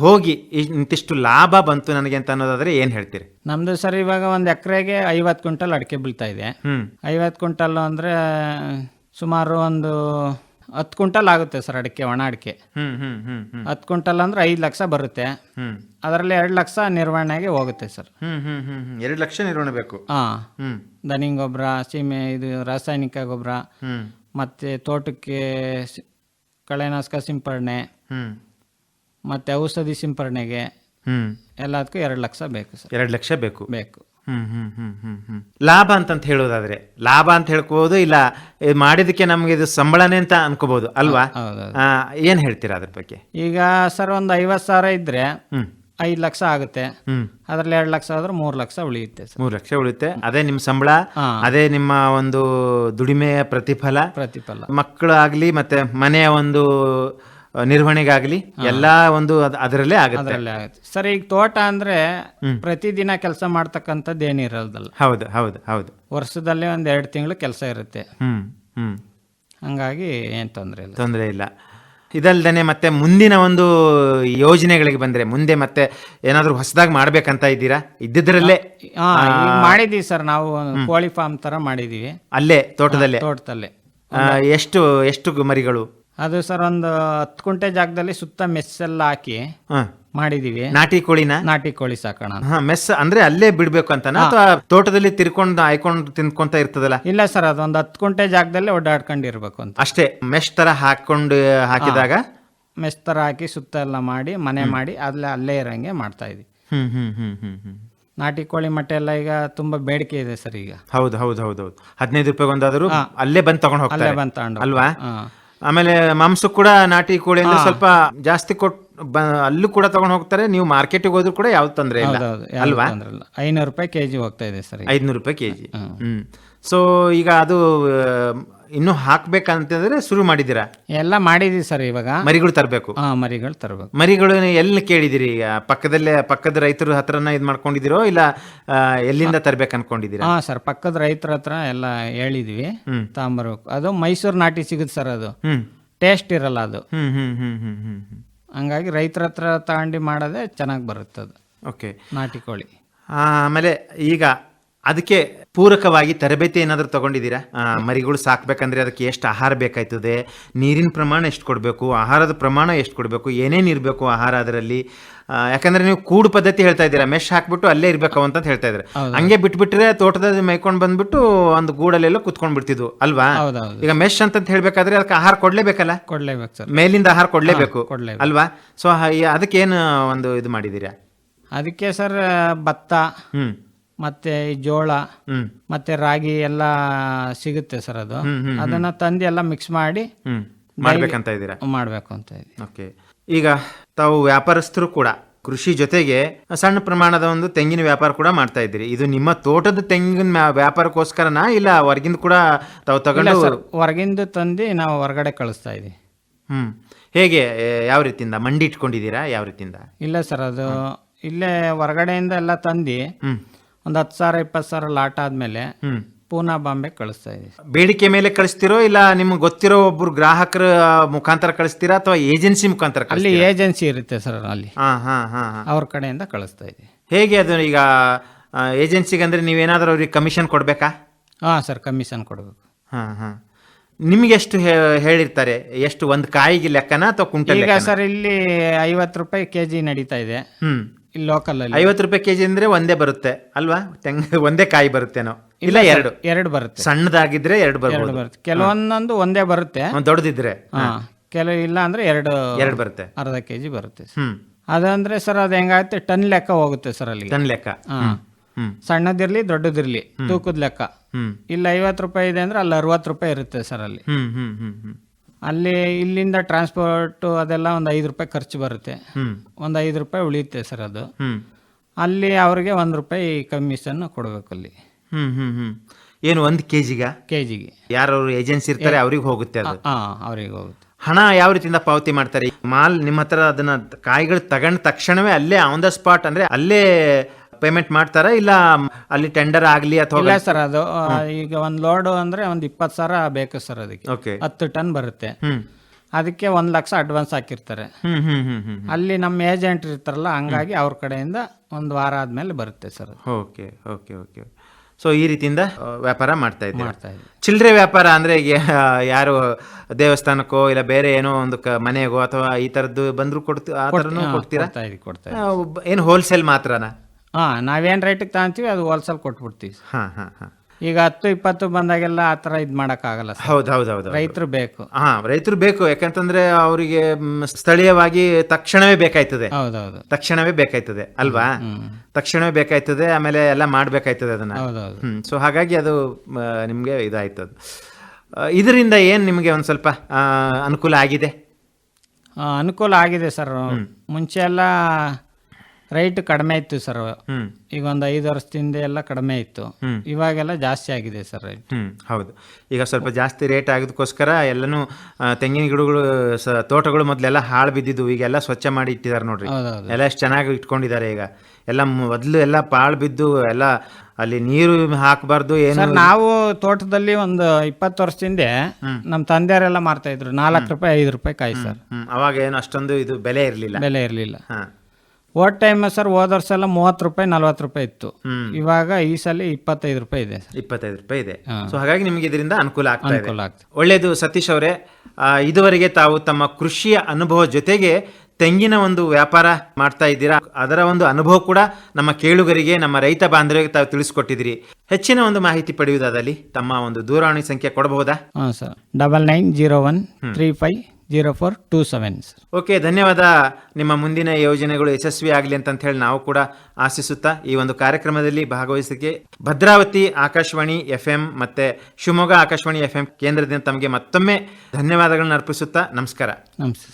ಹೋಗಿ ಇಂತಿಷ್ಟು ಲಾಭ ಬಂತು ನನಗೆ ಅಂತ ಅನ್ನೋದಾದ್ರೆ ಏನ್ ಹೇಳ್ತೀರಿ? ನಮ್ದು ಸರ್ ಇವಾಗ ಒಂದ್ ಎಕರೆಗೆ 50 ಕ್ವಿಂಟಲ್ ಅಡಿಕೆ ಬೀಳ್ತಾ ಇದೆ. 50 ಕ್ವಿಂಟಲ್ ಅಂದ್ರೆ ಸುಮಾರು ಒಂದು 10 ಕ್ವಿಂಟಲ್ ಆಗುತ್ತೆ ಸರ್ ಅಡಿಕೆ, ಒಣ ಅಡಿಕೆ. 10 ಕ್ವಿಂಟಲ್ ಅಂದ್ರೆ 5 ಲಕ್ಷ ಬರುತ್ತೆ. ಅದರಲ್ಲಿ 2 ಲಕ್ಷ ನಿರ್ವಹಣೆಗೆ ಹೋಗುತ್ತೆ ಸರ್. 2 ಲಕ್ಷ ನಿರ್ವಹಣೆ ಬೇಕು. ದನಿ ಗೊಬ್ಬರ, ಸೀಮೆ ಇದು ರಾಸಾಯನಿಕ ಗೊಬ್ಬರ, ಮತ್ತೆ ತೋಟಕ್ಕೆ ಕಳೆನಾಶಕ ಸಿಂಪರಣೆ, ಮತ್ತೆ ಔಷಧಿ ಸಿಂಪರಣೆಗೆ ಎಲ್ಲದಕ್ಕೂ 2 ಲಕ್ಷ ಬೇಕು ಸರ್. 2 ಲಕ್ಷ ಬೇಕು. ಲಾಭ ಅಂತ ಹೇಳೋದಾದ್ರೆ ಲಾಭ ಅಂತ ಹೇಳ್ಕೋಬಹುದು, ಇಲ್ಲ ಮಾಡಿದಕ್ಕೆ ನಮ್ಗೆ ಇದು ಸಂಬಳನೇ ಅಂತ ಅನ್ಕೋಬಹುದು ಅಲ್ವಾ? ಏನ್ ಹೇಳ್ತೀರಾ ಅದ್ರ ಬಗ್ಗೆ? ಈಗ ಸರ್ ಒಂದ್ 50,000 ಇದ್ರೆ 5 ಲಕ್ಷ ಆಗುತ್ತೆ. ಅದ್ರಲ್ಲಿ 2 ಲಕ್ಷ ಆದ್ರೆ 3 ಲಕ್ಷ ಉಳಿಯುತ್ತೆ. 3 ಲಕ್ಷ ಉಳಿಯುತ್ತೆ. ಅದೇ ನಿಮ್ ಸಂಬಳ, ಅದೇ ನಿಮ್ಮ ಒಂದು ದುಡಿಮೆಯ ಪ್ರತಿಫಲ. ಮಕ್ಕಳಾಗ್ಲಿ ಮತ್ತೆ ಮನೆಯ ಒಂದು ನಿರ್ವಹಣೆಗಾಗ್ಲಿ ಎಲ್ಲ ಒಂದು ಅದರಲ್ಲೇ ಆಗುತ್ತೆ ಸರ್. ಈಗ ತೋಟ ಅಂದ್ರೆ ಪ್ರತಿದಿನ ಕೆಲಸ ಮಾಡ್ತಕ್ಕಂಥದ್ದು ಏನಿರಲ್ದಲ್ಲ. ಹೌದು. ವರ್ಷದಲ್ಲಿ 1-2 ತಿಂಗಳು ಕೆಲಸ ಇರುತ್ತೆ. ಹಂಗಾಗಿ ಏನ್ ತೊಂದರೆ ಇಲ್ಲ. ಇದಲ್ದೇನೆ ಮತ್ತೆ ಮುಂದಿನ ಒಂದು ಯೋಜನೆಗಳಿಗೆ ಬಂದ್ರೆ ಮುಂದೆ ಮತ್ತೆ ಏನಾದರೂ ಹೊಸದಾಗಿ ಮಾಡ್ಬೇಕಂತ ಇದ್ದೀರಾ? ಇದ್ದಿದ್ರಲ್ಲೇ ಈಗ ಮಾಡಿದೀವಿ ಸರ್, ನಾವು ಕೋಳಿ ಫಾರ್ಮ್ ತರ ಮಾಡಿದೀವಿ ಅಲ್ಲೇ ತೋಟದಲ್ಲೇ. ತೋಟದಲ್ಲೇ ಎಷ್ಟು ಎಷ್ಟು ಮರಿಗಳು? ಅದು ಸರ್ ಒಂದು 10 ಕುಂಟೆ ಜಾಗದಲ್ಲಿ ಸುತ್ತ ಮೆಸ್ ಎಲ್ಲ ಹಾಕಿ ಮಾಡಿದೀವಿ. ನಾಟಿ ಕೋಳಿನ? ನಾಟಿ ಕೋಳಿ ಸಾಕೋಣ. ಮೆಸ್ ಅಂದ್ರೆ ಅಲ್ಲೇ ಬಿಡ್ಬೇಕು ಅಂತನಾ ಅಥವಾ ತೋಟದಲ್ಲಿ ತಿರ್ಕೊಂಡು ಆಯ್ಕೊಂಡು ತಿನ್ಕೊಂತ ಇರ್ತದಲ್ಲ? ಇಲ್ಲ ಸರ್, ಅದೊಂದು 10 ಕುಂಟೆ ಜಾಗದಲ್ಲಿ ಓಡಾಡ್ಕೊಂಡಿರ್ಬೇಕು ಅಂತ ಅಷ್ಟೇ. ಮೆಶ್ ತರ ಹಾಕಿದಾಗ ಮೆಸ್ ತರ ಹಾಕಿ ಸುತ್ತ ಎಲ್ಲ ಮಾಡಿ ಮನೆ ಮಾಡಿ ಅಲ್ಲೇ ಇರಂಗೆ ಮಾಡ್ತಾ ಇದೀವಿ. ನಾಟಿ ಕೋಳಿ ಮೊಟ್ಟೆ ಎಲ್ಲ ಈಗ ತುಂಬಾ ಬೇಡಿಕೆ ಇದೆ ಸರ್ ಈಗ. ಹೌದು ಹೌದು ಹೌದು ಹೌದು. 15 ರೂಪಾಯಿ ಒಂದಾದ್ರು ಅಲ್ಲೇ ಬಂದು ತಗೊಂಡು ಹೋಗ್ತಾರೆ ಅಲ್ವಾ? ಆಮೇಲೆ ಮಾಂಸ ಕೂಡ ನಾಟಿ ಕೋಳಿ ಅಂದ್ರೆ ಸ್ವಲ್ಪ ಜಾಸ್ತಿ ಅಲ್ಲೂ ಕೂಡ ತಗೊಂಡು ಹೋಗ್ತಾರೆ. ನೀವು ಮಾರ್ಕೆಟಿಗೆ ಹೋದ್ರು ಕೂಡ ಯಾವ್ದು ತೊಂದರೆ ಇಲ್ಲ ಅಲ್ವಾ? 500 ರೂಪಾಯಿ ಕೆಜಿ ಹೋಗ್ತಾ ಇದೆ ಸರ್. 500 ರೂಪಾಯಿ ಕೆಜಿ. ಸೊ ಈಗ ಅದು ಇನ್ನು ಹಾಕ್ಬೇಕಂತಂದ್ರೆ ಶುರು ಮಾಡಿದ್ದೀರಾ? ಎಲ್ಲ ಮಾಡಿದೀವಿ ಸರ್. ಇವಾಗ ಮರಿಗಳು ತರಬೇಕು. ಮರಿಗಳು ತರಬೇಕು. ಮರಿಗಳು ಎಲ್ಲಿ ಕೇಳಿದಿರಿ? ಪಕ್ಕದ ರೈತರ ಹತ್ರನ ಇದ್ ಮಾಡ್ಕೊಂಡಿದಿರೋ ಇಲ್ಲ ಎಲ್ಲಿಂದ ತರ್ಬೇಕು ಅನ್ಕೊಂಡಿದ್ದೀರಾ? ಸರ್, ಪಕ್ಕದ ರೈತರ ಹತ್ರ ಎಲ್ಲ ಹೇಳಿದ್ವಿ ತಗೊಂಬರ್ಬೇಕು. ಅದು ಮೈಸೂರು ನಾಟಿ ಸಿಗುತ್ತೆ ಸರ್. ಅದು ಟೇಸ್ಟ್ ಇರಲ್ಲ ಅದು. ಹಂಗಾಗಿ ರೈತರ ಹತ್ರ ತಗೊಂಡು ಮಾಡೋದೇ ಚೆನ್ನಾಗಿ ಬರುತ್ತೆ ಅದು. ಓಕೆ, ನಾಟಿ ಕೋಳಿ. ಆಮೇಲೆ ಈಗ ಅದಕ್ಕೆ ಪೂರಕವಾಗಿ ತರಬೇತಿ ಏನಾದರೂ ತಗೊಂಡಿದ್ದೀರಾ? ಮರಿಗಳು ಸಾಕ್ಬೇಕಂದ್ರೆ ಅದಕ್ಕೆ ಎಷ್ಟು ಆಹಾರ ಬೇಕಾಯ್ತದೆ, ನೀರಿನ ಪ್ರಮಾಣ ಎಷ್ಟು ಕೊಡಬೇಕು, ಆಹಾರದ ಪ್ರಮಾಣ ಎಷ್ಟು ಕೊಡಬೇಕು, ಏನೇನು ಇರಬೇಕು ಆಹಾರ ಅದರಲ್ಲಿ? ಯಾಕಂದ್ರೆ ನೀವು ಕೂಡು ಪದ್ಧತಿ ಹೇಳ್ತಾ ಇದ್ದೀರಾ, ಮೆಶ್ ಹಾಕ್ಬಿಟ್ಟು ಅಲ್ಲೇ ಇರ್ಬೇಕು ಅಂತ ಹೇಳ್ತಾ ಇದ್ರೆ, ಹಂಗೆ ಬಿಟ್ಬಿಟ್ರೆ ತೋಟದಲ್ಲಿ ಮೈಕೊಂಡು ಬಂದ್ಬಿಟ್ಟು ಒಂದು ಗೂಡಲ್ಲೆಲ್ಲ ಕುತ್ಕೊಂಡ್ ಬಿಡ್ತಿದ್ವು ಅಲ್ವಾ? ಈಗ ಮೆಶ್ ಅಂತ ಹೇಳ್ಬೇಕಾದ್ರೆ ಅದಕ್ಕೆ ಆಹಾರ ಕೊಡ್ಲೇಬೇಕಲ್ಲ? ಕೊಡ್ಲೇಬೇಕು ಸರ್, ಮೇಲಿಂದ ಆಹಾರ ಕೊಡ್ಲೇಬೇಕು ಅಲ್ವಾ? ಸೊ ಅದಕ್ಕೇನು ಒಂದು ಇದು ಮಾಡಿದ್ದೀರಾ? ಅದಕ್ಕೆ ಸರ್ ಭತ್ತ ಮತ್ತೆ ಜೋಳ ಮತ್ತೆ ರಾಗಿ ಎಲ್ಲ ಸಿಗುತ್ತೆ ಸರ್. ಅದು ಅದನ್ನ ತಂದು ಎಲ್ಲ ಮಿಕ್ಸ್ ಮಾಡಿ ಮಾಡ್ಬೇಕಂತ ಇದ್ದೀರಾ? ಮಾಡ್ಬೇಕು ಅಂತ ಇದೆ. ಓಕೆ. ಈಗ ತಾವು ವ್ಯಾಪಾರಸ್ಥರು ಕೂಡ ಕೃಷಿ ಜೊತೆಗೆ ಸಣ್ಣ ಪ್ರಮಾಣದ ಒಂದು ತೆಂಗಿನ ವ್ಯಾಪಾರ ಕೂಡ ಮಾಡ್ತಾ ಇದ್ದೀರಿ. ಇದು ನಿಮ್ಮ ತೋಟದ ತೆಂಗಿನ ವ್ಯಾಪಾರಕ್ಕೋಸ್ಕರನಾ ಇಲ್ಲ ಹೊರಗಿಂದ ಕೂಡ ತಾವು ತಗೊಂಡು? ಹೊರಗಿಂದ ತಂದು ನಾವು ಹೊರಗಡೆ ಕಳಿಸ್ತಾ ಇದೀವಿ. ಹೇಗೆ, ಯಾವ ರೀತಿಯಿಂದ ಮಂಡಿ ಇಟ್ಕೊಂಡಿದ್ದೀರಾ? ಯಾವ ರೀತಿಯಿಂದ? ಇಲ್ಲ ಸರ್, ಅದು ಇಲ್ಲೇ ಹೊರಗಡೆಯಿಂದ ಎಲ್ಲ ತಂದು ಒಂದು 10,000 20,000 ಲಾಟ್ ಆದ್ಮೇಲೆ ಪೂನಾ ಬಾಂಬೆ ಕಳಿಸ್ತಾ ಇದೀವಿ. ಬೇಡಿಕೆ ಮೇಲೆ ಕಳಿಸ್ತಿರೋ ಇಲ್ಲ ನಿಮ್ಗೆ ಗೊತ್ತಿರೋ ಒಬ್ರು ಗ್ರಾಹಕರ ಮುಖಾಂತರ ಕಳಿಸ್ತೀರಾ ಅಥವಾ ಏಜೆನ್ಸಿ ಮುಖಾಂತರ? ಅಲ್ಲಿ ಏಜೆನ್ಸಿ ಇರುತ್ತೆ ಸರ್, ಅಲ್ಲಿ ಅವ್ರ ಕಡೆಯಿಂದ ಕಳಿಸ್ತಾ ಇದೀವಿ. ಹೇಗೆ ಅದು? ಈಗ ಏಜೆನ್ಸಿಗೆ ಅಂದ್ರೆ ನೀವೇನಾದ್ರೂ ಅವ್ರಿಗೆ ಕಮಿಷನ್ ಕೊಡ್ಬೇಕಾ? ಸರ್, ಕಮಿಷನ್ ಕೊಡ್ಬೇಕು. ನಿಮ್ಗೆ ಎಷ್ಟು ಹೇಳಿರ್ತಾರೆ? ಎಷ್ಟು ಒಂದು ಕಾಯಿಗೆ ಲೆಕ್ಕನ ಅಥವಾ ಕುಂಟಲ್? ಈಗ ಸರ್ ಇಲ್ಲಿ 50 ರೂಪಾಯಿ ಕೆಜಿ ನಡೀತಾ ಇದೆ ಇಲ್ಲಿ ಲೋಕಲ್ ಅಲ್ಲಿ. 50 ರೂಪಾಯಿ ಕೆಜಿ ಅಂದ್ರೆ ಒಂದೇ ಬರುತ್ತೆ ಅಲ್ವಾ? ಒಂದೇ ಕಾಯಿ ಬರುತ್ತೇನೋ? ಇಲ್ಲ ಎರಡು ಬರುತ್ತೆ. ಸಣ್ಣದಾಗಿದ್ರೆ ಎರಡು ಬರುತ್ತೆ. ಕೆಲವೊಂದೊಂದು ಒಂದೇ ಬರುತ್ತೆ, ದೊಡ್ಡದಿದ್ರೆ ಕೆಲವು ಇಲ್ಲ ಅಂದ್ರೆ ಎರಡು ಬರುತ್ತೆ. ಅರ್ಧ ಕೆಜಿ ಬರುತ್ತೆ. ಅದಂದ್ರೆ ಸರ್ ಅದು ಹೆಂಗಾಗುತ್ತೆ, ಟನ್ ಲೆಕ್ಕ ಹೋಗುತ್ತೆ ಸರ್ ಅಲ್ಲಿ. ಟನ್ ಲೆಕ್ಕ. ಸಣ್ಣದಿರ್ಲಿ ದೊಡ್ಡದಿರ್ಲಿ ತೂಕದ ಲೆಕ್ಕ. ಇಲ್ಲಿ 50 ರೂಪಾಯಿ ಇದೆ ಅಂದ್ರೆ ಅಲ್ಲಿ 60 ರೂಪಾಯಿ ಇರುತ್ತೆ ಸರ್ ಅಲ್ಲಿ. ಅಲ್ಲಿ ಇಲ್ಲಿಂದ ಟ್ರಾನ್ಸ್ಪೋರ್ಟ್ ಅದೆಲ್ಲ ಒಂದು 5 ರೂಪಾಯಿ ಖರ್ಚು ಬರುತ್ತೆ, ಒಂದು 5 ರೂಪಾಯಿ ಉಳಿಯುತ್ತೆ ಸರ್. ಅದು ಅಲ್ಲಿ ಅವ್ರಿಗೆ 1 ರೂಪಾಯಿ ಕಮಿಷನ್ ಕೊಡ್ಬೇಕು ಅಲ್ಲಿ. ಏನು 1 ಕೆಜಿಗೆ? ಯಾರು ಏಜೆನ್ಸಿ ಇರ್ತಾರೆ ಅವ್ರಿಗೆ ಹೋಗುತ್ತೆ ಅದು? ಅವ್ರಿಗೆ ಹೋಗುತ್ತೆ. ಹಣ ಯಾವ ರೀತಿಯಿಂದ ಪಾವತಿ ಮಾಡ್ತಾರೆ? ಮಾಲ್ ನಿಮ್ಮ ಹತ್ರ ಅದನ್ನ ಕಾಯಿಗಳು ತಗೊಂಡ ತಕ್ಷಣವೇ ಅಲ್ಲೇ ಆನ್ ದ ಸ್ಪಾಟ್ ಅಂದ್ರೆ ಅಲ್ಲೇ ಪೇಮೆಂಟ್ ಮಾಡ್ತಾರ ಇಲ್ಲ ಅಲ್ಲಿ ಟೆಂಡರ್ ಆಗ್ಲಿ ಅಥವಾ? ಇಲ್ಲ ಸರ್, ಅದು ಈಗ ಒಂದ್ ಲೋಡ್ ಅಂದ್ರೆ ಒಂದ್ 20,000 ಬೇಕು ಸರ್. ಅದಕ್ಕೆ 10 ಟನ್ ಬರುತ್ತೆ. ಅದಕ್ಕೆ 1 ಲಕ್ಷ ಅಡ್ವಾನ್ಸ್ ಹಾಕಿರ್ತಾರೆ. ಅಲ್ಲಿ ನಮ್ಮ ಏಜೆಂಟ್ ಇರ್ತಾರಲ್ಲ, ಹಂಗಾಗಿ ಅವ್ರ ಕಡೆಯಿಂದ 1 ವಾರ ಆದ್ಮೇಲೆ ಬರುತ್ತೆ sir. Okay okay okay. So ಈ ರೀತಿಯಿಂದ ವ್ಯಾಪಾರ ಮಾಡ್ತಾ ಇದ್ದೀವಿ. ಚಿಲ್ಲರೆ ವ್ಯಾಪಾರ ಅಂದ್ರೆ ಯಾರು ದೇವಸ್ಥಾನಕ್ಕೋ ಇಲ್ಲ ಬೇರೆ ಏನೋ ಒಂದು ಮನೆಗೋ ಅಥವಾ ಈ ತರದ್ದು ಬಂದ್ರು ಕೊಡ್ತೀರಾ? ಏನು ಹೋಲ್ಸೇಲ್ ಮಾತ್ರನಾ? ನಾವೇನ್ ರೇಟಿಗೆ ತಗೊಂತೀವಿ ಅದು ಹೋಲ್ಸೇಲ್ ಕೊಟ್ಬಿಡ್ತೀವಿ. ಈಗ 10-20 ಬಂದಾಗೆಲ್ಲ ಆತರ ಇದ್ ಮಾಡಕ್ ಆಗಲ್ಲ. ಹೌದೌದು, ರೈತರು ಬೇಕು. ರೈತರು ಬೇಕು. ಯಾಕಂತಂದ್ರೆ ಅವರಿಗೆ ಸ್ಥಳೀಯವಾಗಿ ತಕ್ಷಣವೇ ಬೇಕಾಯ್ತದೆ. ಹೌದೌದು, ತಕ್ಷಣವೇ ಬೇಕಾಯ್ತದೆ ಅಲ್ವಾ? ತಕ್ಷಣವೇ ಬೇಕಾಯ್ತದೆ, ಆಮೇಲೆ ಎಲ್ಲ ಮಾಡ್ಬೇಕಾಯ್ತದೆ ಅದನ್ನ. ಸೊ ಹಾಗಾಗಿ ಅದು ನಿಮ್ಗೆ ಇದಾಯ್ತದ. ಇದರಿಂದ ಏನ್ ನಿಮ್ಗೆ ಒಂದ್ ಸ್ವಲ್ಪ ಅನುಕೂಲ ಆಗಿದೆ? ಅನುಕೂಲ ಆಗಿದೆ ಸರ್. ಮುಂಚೆ ಎಲ್ಲ ರೈಟ್ ಕಡಿಮೆ ಇತ್ತು ಸರ್. ಹ್ಮ್ ಈಗ ಒಂದು 5 ವರ್ಷದಿಂದ ಎಲ್ಲ ಕಡಿಮೆ ಇತ್ತು. ಇವಾಗೆಲ್ಲ ಜಾಸ್ತಿ ಆಗಿದೆ ಸರ್ ರೈಟ್. ಹೌದು. ಈಗ ಸ್ವಲ್ಪ ಜಾಸ್ತಿ ರೇಟ್ ಆಗೋದಕ್ಕೋಸ್ಕರ ಎಲ್ಲನೂ ತೆಂಗಿನ ಗಿಡಗಳು ತೋಟಗಳು ಮೊದಲೆಲ್ಲ ಹಾಳು ಬಿದ್ದಿದ್ದು ಈಗೆಲ್ಲ ಸ್ವಚ್ಛ ಮಾಡಿ ಇಟ್ಟಿದ್ದಾರೆ ನೋಡ್ರಿ. ಹೌದೌದು. ಎಲ್ಲ ಎಷ್ಟು ಚೆನ್ನಾಗಿ ಇಟ್ಕೊಂಡಿದ್ದಾರೆ. ಈಗ ಎಲ್ಲ ಮೊದಲು ಎಲ್ಲ ಪಾಳು ಬಿದ್ದು ಎಲ್ಲ ಅಲ್ಲಿ ನೀರು ಹಾಕಬಾರ್ದು ಏನು. ಸರ್ ನಾವು ತೋಟದಲ್ಲಿ ಒಂದು 20 ವರ್ಷದಿಂದ ನಮ್ಮ ತಂದೆಯವರೆಲ್ಲ ಮಾರ್ತಾ ಇದ್ರು 4 ರೂಪಾಯಿ 5 ರೂಪಾಯಿ ಕಾಯಿ ಸರ್. ಅವಾಗ ಏನು ಅಷ್ಟೊಂದು ಇದು ಬೆಲೆ ಇರಲಿಲ್ಲ. ಬೆಲೆ ಇರಲಿಲ್ಲ. ಹೋದ ಟೈಮ್ ಸರ್ ಹೋದ ವರ್ಷ ಎಲ್ಲ 30 ರೂಪಾಯಿ 40 ರೂಪಾಯಿ ಇತ್ತು. ಇವಾಗ ಈ ಸಲ 25 ರೂಪಾಯಿ ಇದೆ ಸರ್. 25 ರೂಪಾಯಿ ಇದೆ. ಸೊ ಹಾಗಾಗಿ ನಿಮಗೆ ಇದರಿಂದ ಅನುಕೂಲ ಆಗ್ತದೆ. ಆಗ್ತದೆ. ಒಳ್ಳೆಯದು ಸತೀಶ್ ಅವರೇ. ಇದುವರೆಗೆ ತಾವು ತಮ್ಮ ಕೃಷಿಯ ಅನುಭವ ಜೊತೆಗೆ ತೆಂಗಿನ ಒಂದು ವ್ಯಾಪಾರ ಮಾಡ್ತಾ ಇದ್ದೀರಾ, ಅದರ ಒಂದು ಅನುಭವ ಕೂಡ ನಮ್ಮ ಕೇಳುಗರಿಗೆ, ನಮ್ಮ ರೈತ ಬಾಂಧವರಿಗೆ ತಾವು ತಿಳಿಸ್ಕೊಟ್ಟಿದ್ದೀರಿ. ಹೆಚ್ಚಿನ ಒಂದು ಮಾಹಿತಿ ಪಡೆಯುವುದಾದಲ್ಲಿ ತಮ್ಮ ಒಂದು ದೂರವಾಣಿ ಸಂಖ್ಯೆ ಕೊಡಬಹುದಾ? ಹಾಂ ಸರ್, 9901350427 ಸರ್. ಓಕೆ, ಧನ್ಯವಾದ. ನಿಮ್ಮ ಮುಂದಿನ ಯೋಜನೆಗಳು ಯಶಸ್ವಿ ಆಗಲಿ ಅಂತ ಹೇಳಿ ನಾವು ಕೂಡ ಆಶಿಸುತ್ತಾ ಈ ಒಂದು ಕಾರ್ಯಕ್ರಮದಲ್ಲಿ ಭಾಗವಹಿಸಲಿಕ್ಕೆ ಭದ್ರಾವತಿ ಆಕಾಶವಾಣಿ FM ಮತ್ತೆ ಶಿವಮೊಗ್ಗ ಆಕಾಶವಾಣಿ FM ಕೇಂದ್ರದಿಂದ ತಮಗೆ ಮತ್ತೊಮ್ಮೆ ಧನ್ಯವಾದಗಳನ್ನು ಅರ್ಪಿಸುತ್ತಾ ನಮಸ್ಕಾರ. ನಮಸ್ತೆ.